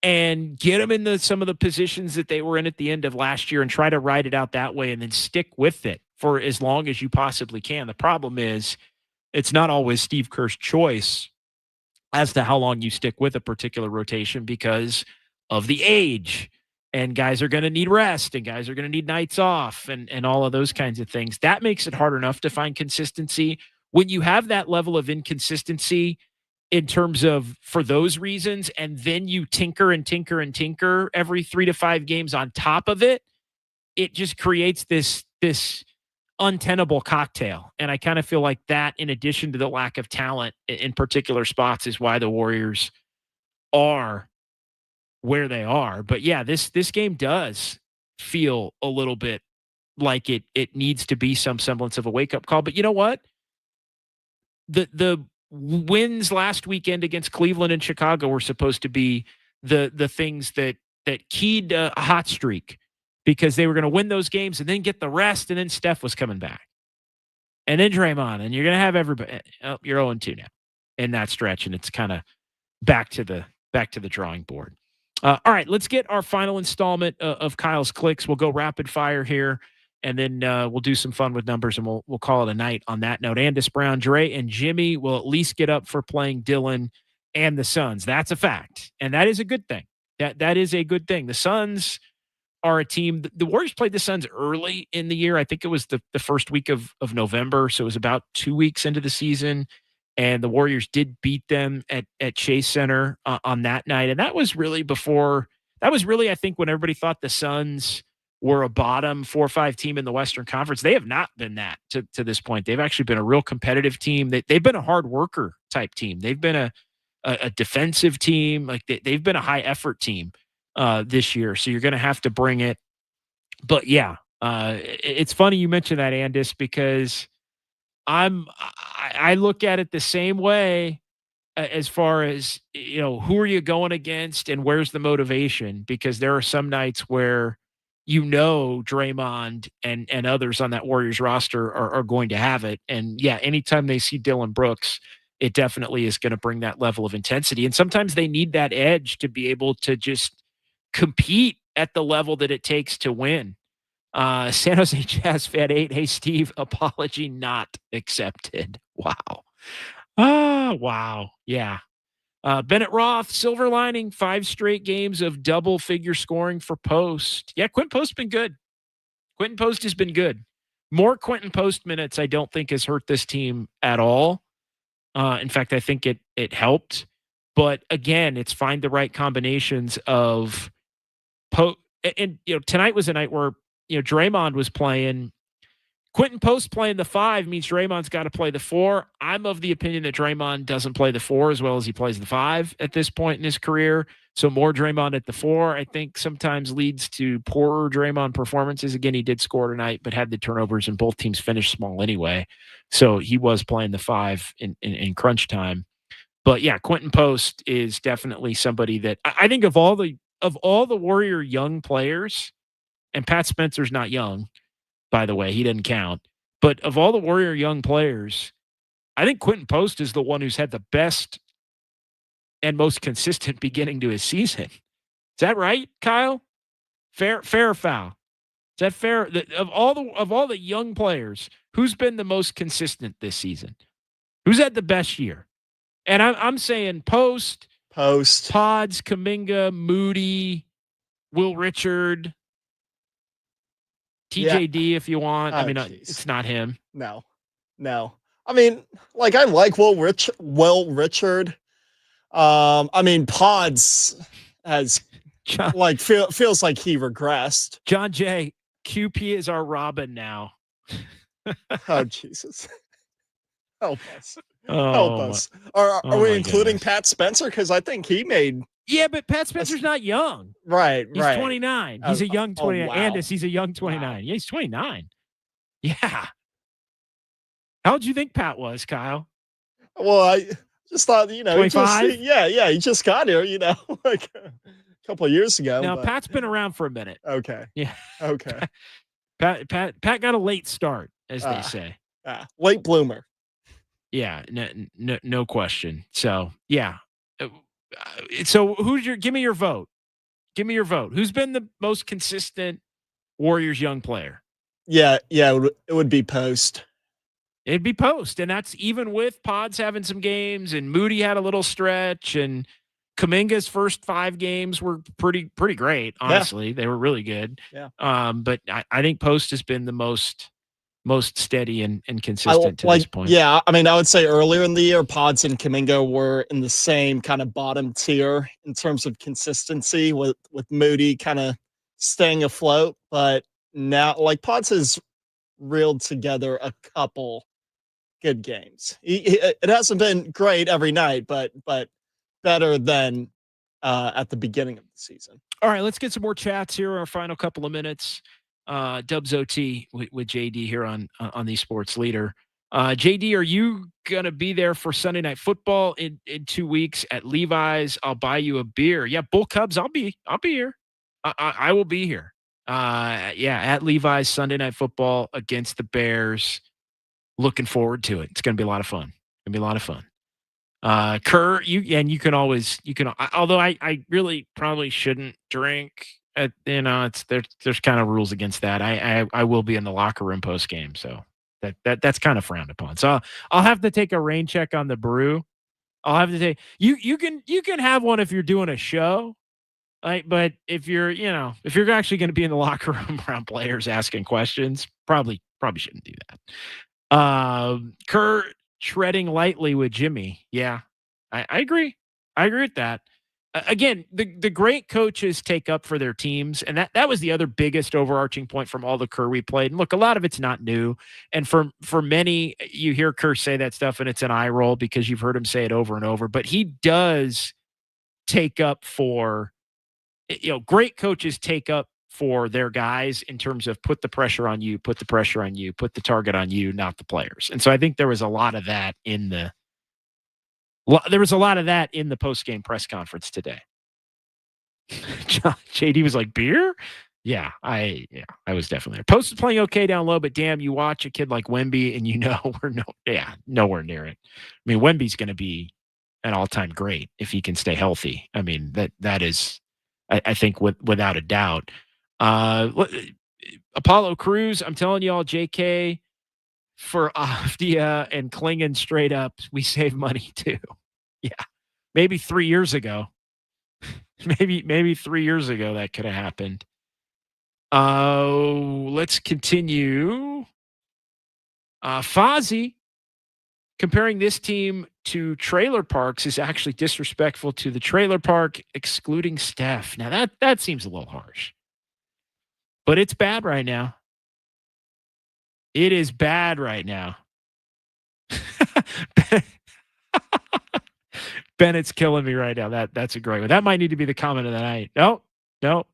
and get them in some of the positions that they were in at the end of last year and try to ride it out that way and then stick with it for as long as you possibly can. The problem is it's not always Steve Kerr's choice as to how long you stick with a particular rotation because of the age. And guys are going to need rest and guys are going to need nights off and all of those kinds of things. That makes it hard enough to find consistency. When you have that level of inconsistency in terms of for those reasons, and then you tinker every 3 to 5 games on top of it, it just creates this untenable cocktail. And I kind of feel like that, in addition to the lack of talent in particular spots, is why the Warriors are where they are. But yeah, this game does feel a little bit like it needs to be some semblance of a wake-up call. But you know what? The wins last weekend against Cleveland and Chicago were supposed to be the things that keyed a hot streak because they were going to win those games and then get the rest, and then Steph was coming back. And then Draymond, and you're going to have everybody. Oh, you're 0-2 now in that stretch, and it's kind of back to the drawing board. All right, let's get our final installment of Kyle's Clicks. We'll go rapid fire here. And then we'll do some fun with numbers, and we'll call it a night on that note. Andis Brown, Dre, and Jimmy will at least get up for playing Dylan and the Suns. That's a fact, and that is a good thing. That is a good thing. The Suns are a team. The Warriors played the Suns early in the year. I think it was the first week of November, so it was about 2 weeks into the season, and the Warriors did beat them at Chase Center on that night. And that was really I think, when everybody thought the Suns were a bottom 4 or 5 team in the Western Conference. They have not been that to this point. They've actually been a real competitive team. They've been a hard worker type team. They've been a defensive team. Like they've been a high effort team this year. So you're going to have to bring it. But yeah, it's funny you mentioned that, Andis, because I look at it the same way as far as, who are you going against and where's the motivation? Because there are some nights where Draymond and others on that Warriors roster are going to have it. And yeah, anytime they see Dylan Brooks, it definitely is going to bring that level of intensity. And sometimes they need that edge to be able to just compete at the level that it takes to win. San Jose Jazz Fan 8. Hey, Steve, apology not accepted. Wow. Wow. Yeah. Bennett Roth, silver lining, 5 straight games of double-figure scoring for Post. Yeah, Quentin Post's been good. Quentin Post has been good. More Quentin Post minutes, I don't think, has hurt this team at all. In fact, I think it helped. But again, it's find the right combinations of Post. And tonight was a night where Draymond was playing. Quentin Post playing the 5 means Draymond's got to play the 4. I'm of the opinion that Draymond doesn't play the 4 as well as he plays the 5 at this point in his career. So more Draymond at the 4, I think, sometimes leads to poorer Draymond performances. Again, he did score tonight, but had the turnovers, and both teams finished small anyway. So he was playing the 5 in crunch time. But yeah, Quentin Post is definitely somebody that I think of all the Warrior young players, and Pat Spencer's not young, by the way, he didn't count. But of all the Warrior young players, I think Quentin Post is the one who's had the best and most consistent beginning to his season. Is that right, Kyle? Fair or foul? Is that fair? Of all the young players, who's been the most consistent this season? Who's had the best year? And I'm saying Post, Pods, Kuminga, Moody, Will Richard, TJD, if you want. Oh, I mean, geez. it's not him. No. I mean, I like Will Richard. I mean, Pods has feels like he regressed. John Jay, QP is our Robin now. Oh, Jesus. Help us. Oh, Help us. Are we including goodness. Pat Spencer? Because I think he made... Yeah, but Pat Spencer's not young. Right. He's 29. He's a young 29. wow. Andis, he's a young 29. Wow. Yeah, he's 29. Yeah. How old do you think Pat was, Kyle? Well, I just thought, 25? He just got here, like a couple of years ago. Now, but... Pat's been around for a minute. Okay. Yeah. Okay. Pat got a late start, as they say. Late bloomer. Yeah, no question. So, yeah. So give me your vote. Give me your vote. Who's been the most consistent Warriors young player? Yeah, it would be Post. It'd be Post, and that's even with Pods having some games, and Moody had a little stretch, and Kuminga's first 5 games were pretty great. Honestly, They were really good. Yeah. But I think Post has been the most steady and consistent to this point. Yeah, I mean, I would say earlier in the year, Pods and Kuminga were in the same kind of bottom tier in terms of consistency, with Moody kind of staying afloat. But now, Pods has reeled together a couple good games. It hasn't been great every night, but better than at the beginning of the season. All right, let's get some more chats here in our final couple of minutes. Dubs OT with JD here on the Sports Leader. JD, are you gonna be there for Sunday Night Football in 2 weeks at Levi's? I'll buy you a beer. Yeah, Bull Cubs. I'll be here. I will be here. At Levi's Sunday Night Football against the Bears. Looking forward to it. It's gonna be a lot of fun. Kerr, you can although I really probably shouldn't drink. There's kind of rules against that. I will be in the locker room post game, so that's kind of frowned upon. So I'll have to take a rain check on the brew. I'll have to take you can have one if you're doing a show, but if you're actually going to be in the locker room around players asking questions, probably shouldn't do that. Kerr treading lightly with Jimmy. Yeah, I agree. I agree with that. Again, the great coaches take up for their teams, and that was the other biggest overarching point from all the Kerr we played. And look, a lot of it's not new, and for many, you hear Kerr say that stuff, and it's an eye roll because you've heard him say it over and over. But he does take up for, great coaches take up for their guys in terms of put the pressure on you, put the target on you, not the players. And so I think there was a lot of that in the There was a lot of that in the post-game press conference today. JD was like, beer? Yeah, I was definitely there. Post is playing okay down low, but damn, you watch a kid like Wemby and you know we're nowhere near it. I mean, Wemby's going to be an all-time great if he can stay healthy. I mean, that is, I think, without a doubt. Apollo Crews, I'm telling y'all, JK for Avdia and Klingon straight up, we save money too. Yeah, maybe 3 years ago. Maybe 3 years ago that could have happened. Let's continue. Fozzie comparing this team to trailer parks is actually disrespectful to the trailer park, excluding Steph. Now that seems a little harsh, but it's bad right now. It is bad right now. Bennett's killing me right now. That's a great one. That might need to be the comment of the night. No,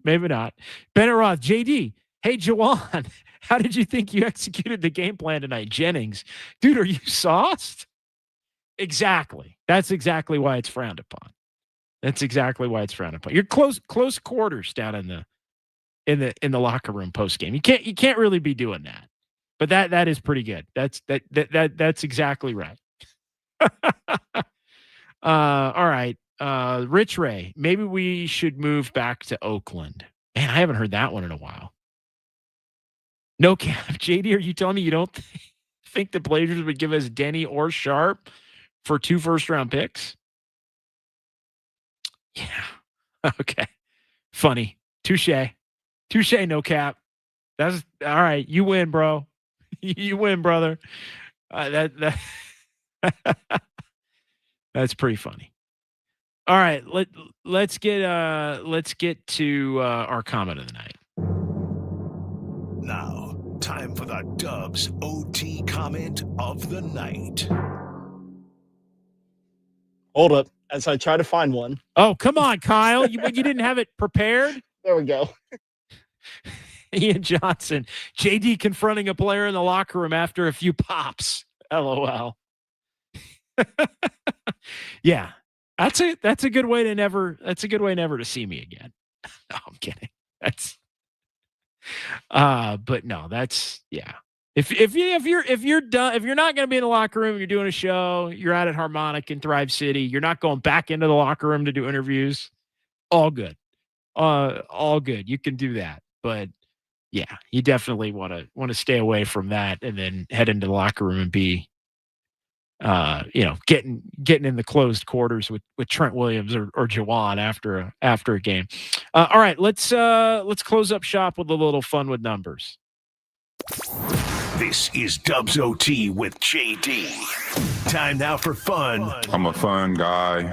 maybe not. Bennett Roth, JD. Hey, Jawan, how did you think you executed the game plan tonight? Jennings, dude, are you sauced? Exactly. That's exactly why it's frowned upon. You're close quarters down in the locker room post game. You can't really be doing that. But that is pretty good. That's exactly right. All right. Rich Ray, maybe we should move back to Oakland. Man, I haven't heard that one in a while. No cap. JD, are you telling me you don't think the Blazers would give us Denny or Sharp for 2 first-round picks? Yeah. Okay. Funny. Touche, no cap. That's all right. You win, bro. You win, brother. That's pretty funny. All right, let's get to our comment of the night. Now, time for the Dubs OT comment of the night. Hold up, as I try to find one. Oh, come on, Kyle. You didn't have it prepared? There we go. Ian Johnson, JD confronting a player in the locker room after a few pops. LOL. Yeah. That's a good way to never to see me again. No, I'm kidding. But no, that's yeah. If you're done, if you're not going to be in the locker room, you're doing a show, you're out at Harmonic in Thrive City, you're not going back into the locker room to do interviews, all good. All good. You can do that. But yeah, you definitely want to stay away from that and then head into the locker room and be getting in the closed quarters with Trent Williams or Jawan after a game. All right, let's close up shop with a little fun with numbers. This is Dubs OT with JD. Time now for fun. I'm a fun guy.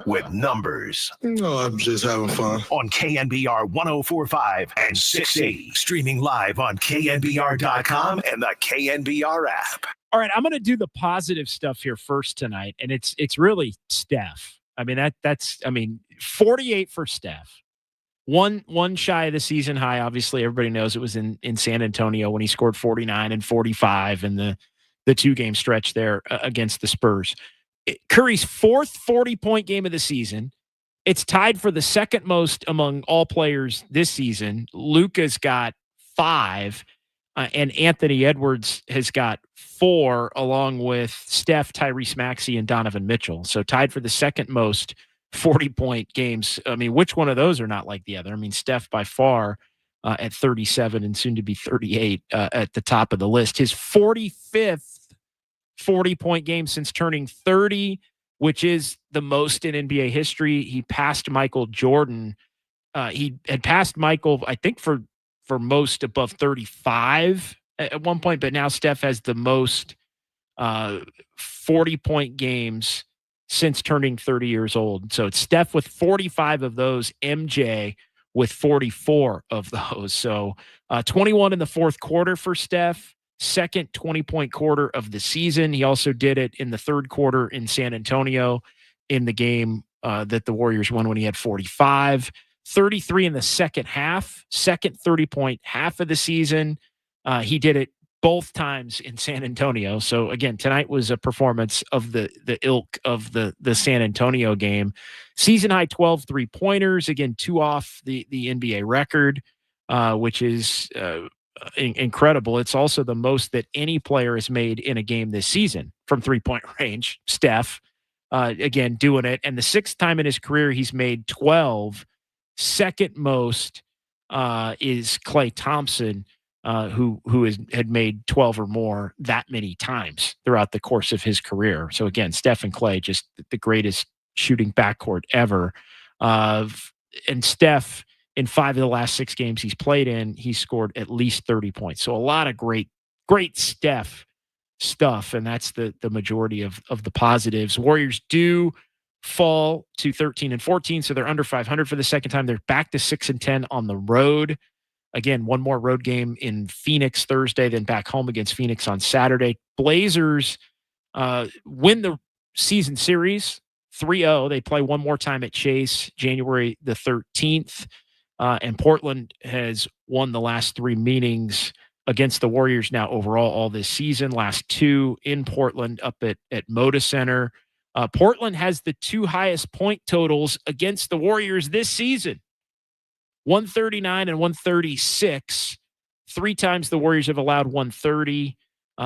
With numbers. No, I'm just having fun. On KNBR 104.5 and 680. Streaming live on KNBR.com and the KNBR app. All right, I'm going to do the positive stuff here first tonight, and it's really Steph. I mean, that's 48 for Steph. One shy of the season high. Obviously, everybody knows it was in San Antonio when he scored 49 and 45 in the 2-game stretch there against the Spurs. Curry's 4th 40-point game of the season. It's tied for the second most among all players this season. Luka's got 5, and Anthony Edwards has got 4, along with Steph, Tyrese Maxey, and Donovan Mitchell. So tied for the second most 40-point games. I mean, which one of those are not like the other? I mean, Steph by far at 37 and soon to be 38 at the top of the list. His 45th 40-point game since turning 30, which is the most in NBA history. He passed Michael Jordan. He had passed Michael, I think, for most above 35 at one point, but now Steph has the most 40-point games since turning 30 years old. So it's Steph with 45 of those, MJ with 44 of those. So 21 in the fourth quarter for Steph, second 20-point quarter of the season. He also did it in the third quarter in San Antonio in the game that the Warriors won when he had 45. 33 in the second half, second 30-point half of the season. He did it both times in San Antonio. So again, tonight was a performance of the ilk of the San Antonio game. Season high 12 3-pointers, again, 2 off the NBA record, which is incredible. It's also the most that any player has made in a game this season from 3-point range. Steph, again, doing it. And the 6th time in his career he's made 12. Second most is Klay Thompson, who had made 12 or more that many times throughout the course of his career. So again, Steph and Klay, just the greatest shooting backcourt ever. And Steph, in 5 of the last 6 games he's played in, he's scored at least 30 points. So a lot of great Steph stuff, and that's the majority of the positives. Warriors do fall to 13-14, so they're under 500 for the second time. They're back to 6-10 on the road. Again, one more road game in Phoenix Thursday, then back home against Phoenix on Saturday. Blazers win the season series 3-0. They play one more time at Chase January the 13th. And Portland has won the last 3 meetings against the Warriors now overall all this season. Last 2 in Portland up at Moda Center. Portland has the 2 highest point totals against the Warriors this season. 139 and 136. 3 times the Warriors have allowed 130.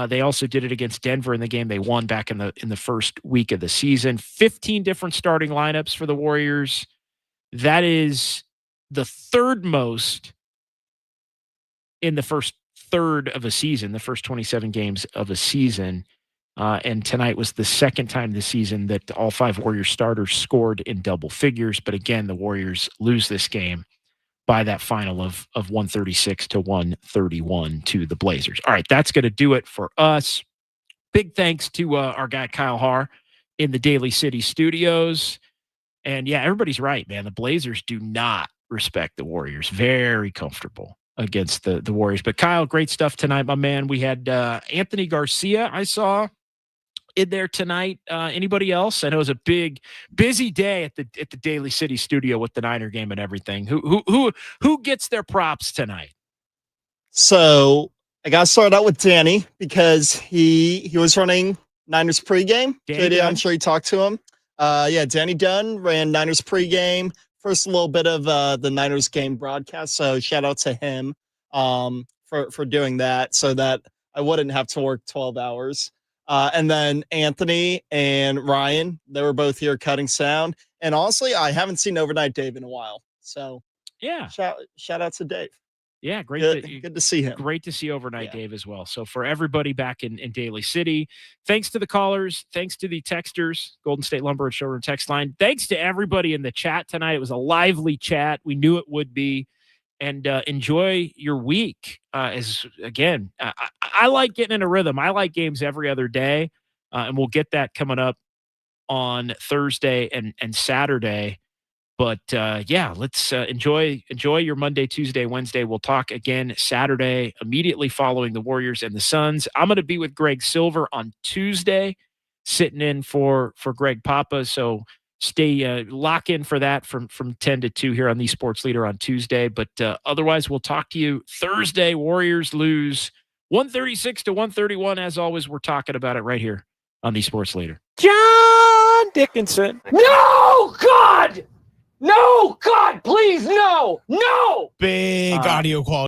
They also did it against Denver in the game they won back in the first week of the season. 15 different starting lineups for the Warriors. That is the 3rd most in the first third of a season, the first 27 games of a season. And tonight was the 2nd time this season that all 5 Warriors starters scored in double figures. But again, the Warriors lose this game by that final of 136-131 to the Blazers. All right, that's going to do it for us. Big thanks to our guy Kyle Haar in the Daly City studios. And yeah, everybody's right, man. The Blazers do not respect the Warriors. Very comfortable against the Warriors. But Kyle, great stuff tonight, my man. We had Anthony Garcia, I saw in there tonight. Anybody else? I know it was a big, busy day at the Daly City studio with the Niner game and everything. Who gets their props tonight? So I got to start out with Danny because he was running Niners pregame. JD, I'm sure you talked to him. Yeah, Danny Dunn ran Niners pregame. First little bit of the Niners game broadcast. So shout out to him for doing that so that I wouldn't have to work 12 hours. And then Anthony and Ryan, they were both here cutting sound. And honestly, I haven't seen Overnight Dave in a while. So yeah, shout out to Dave. Yeah, great. Good to see him. Great to see Overnight Dave as well. So for everybody back in Daly City, thanks to the callers, thanks to the texters, Golden State Lumber and Showroom text line. Thanks to everybody in the chat tonight. It was a lively chat. We knew it would be. And enjoy your week. As again, I like getting in a rhythm. I like games every other day, and we'll get that coming up on Thursday and Saturday. But yeah, let's enjoy your Monday, Tuesday, Wednesday. We'll talk again Saturday, immediately following the Warriors and the Suns. I'm going to be with Greg Silver on Tuesday, sitting in for Greg Papa. So stay lock in for that from 10 to 2 here on the Sports Leader on Tuesday. But otherwise, we'll talk to you Thursday. Warriors lose 136-131. As always, we're talking about it right here on the Sports Leader. John Dickinson. No, God! No, God, please, no! Big audio quality.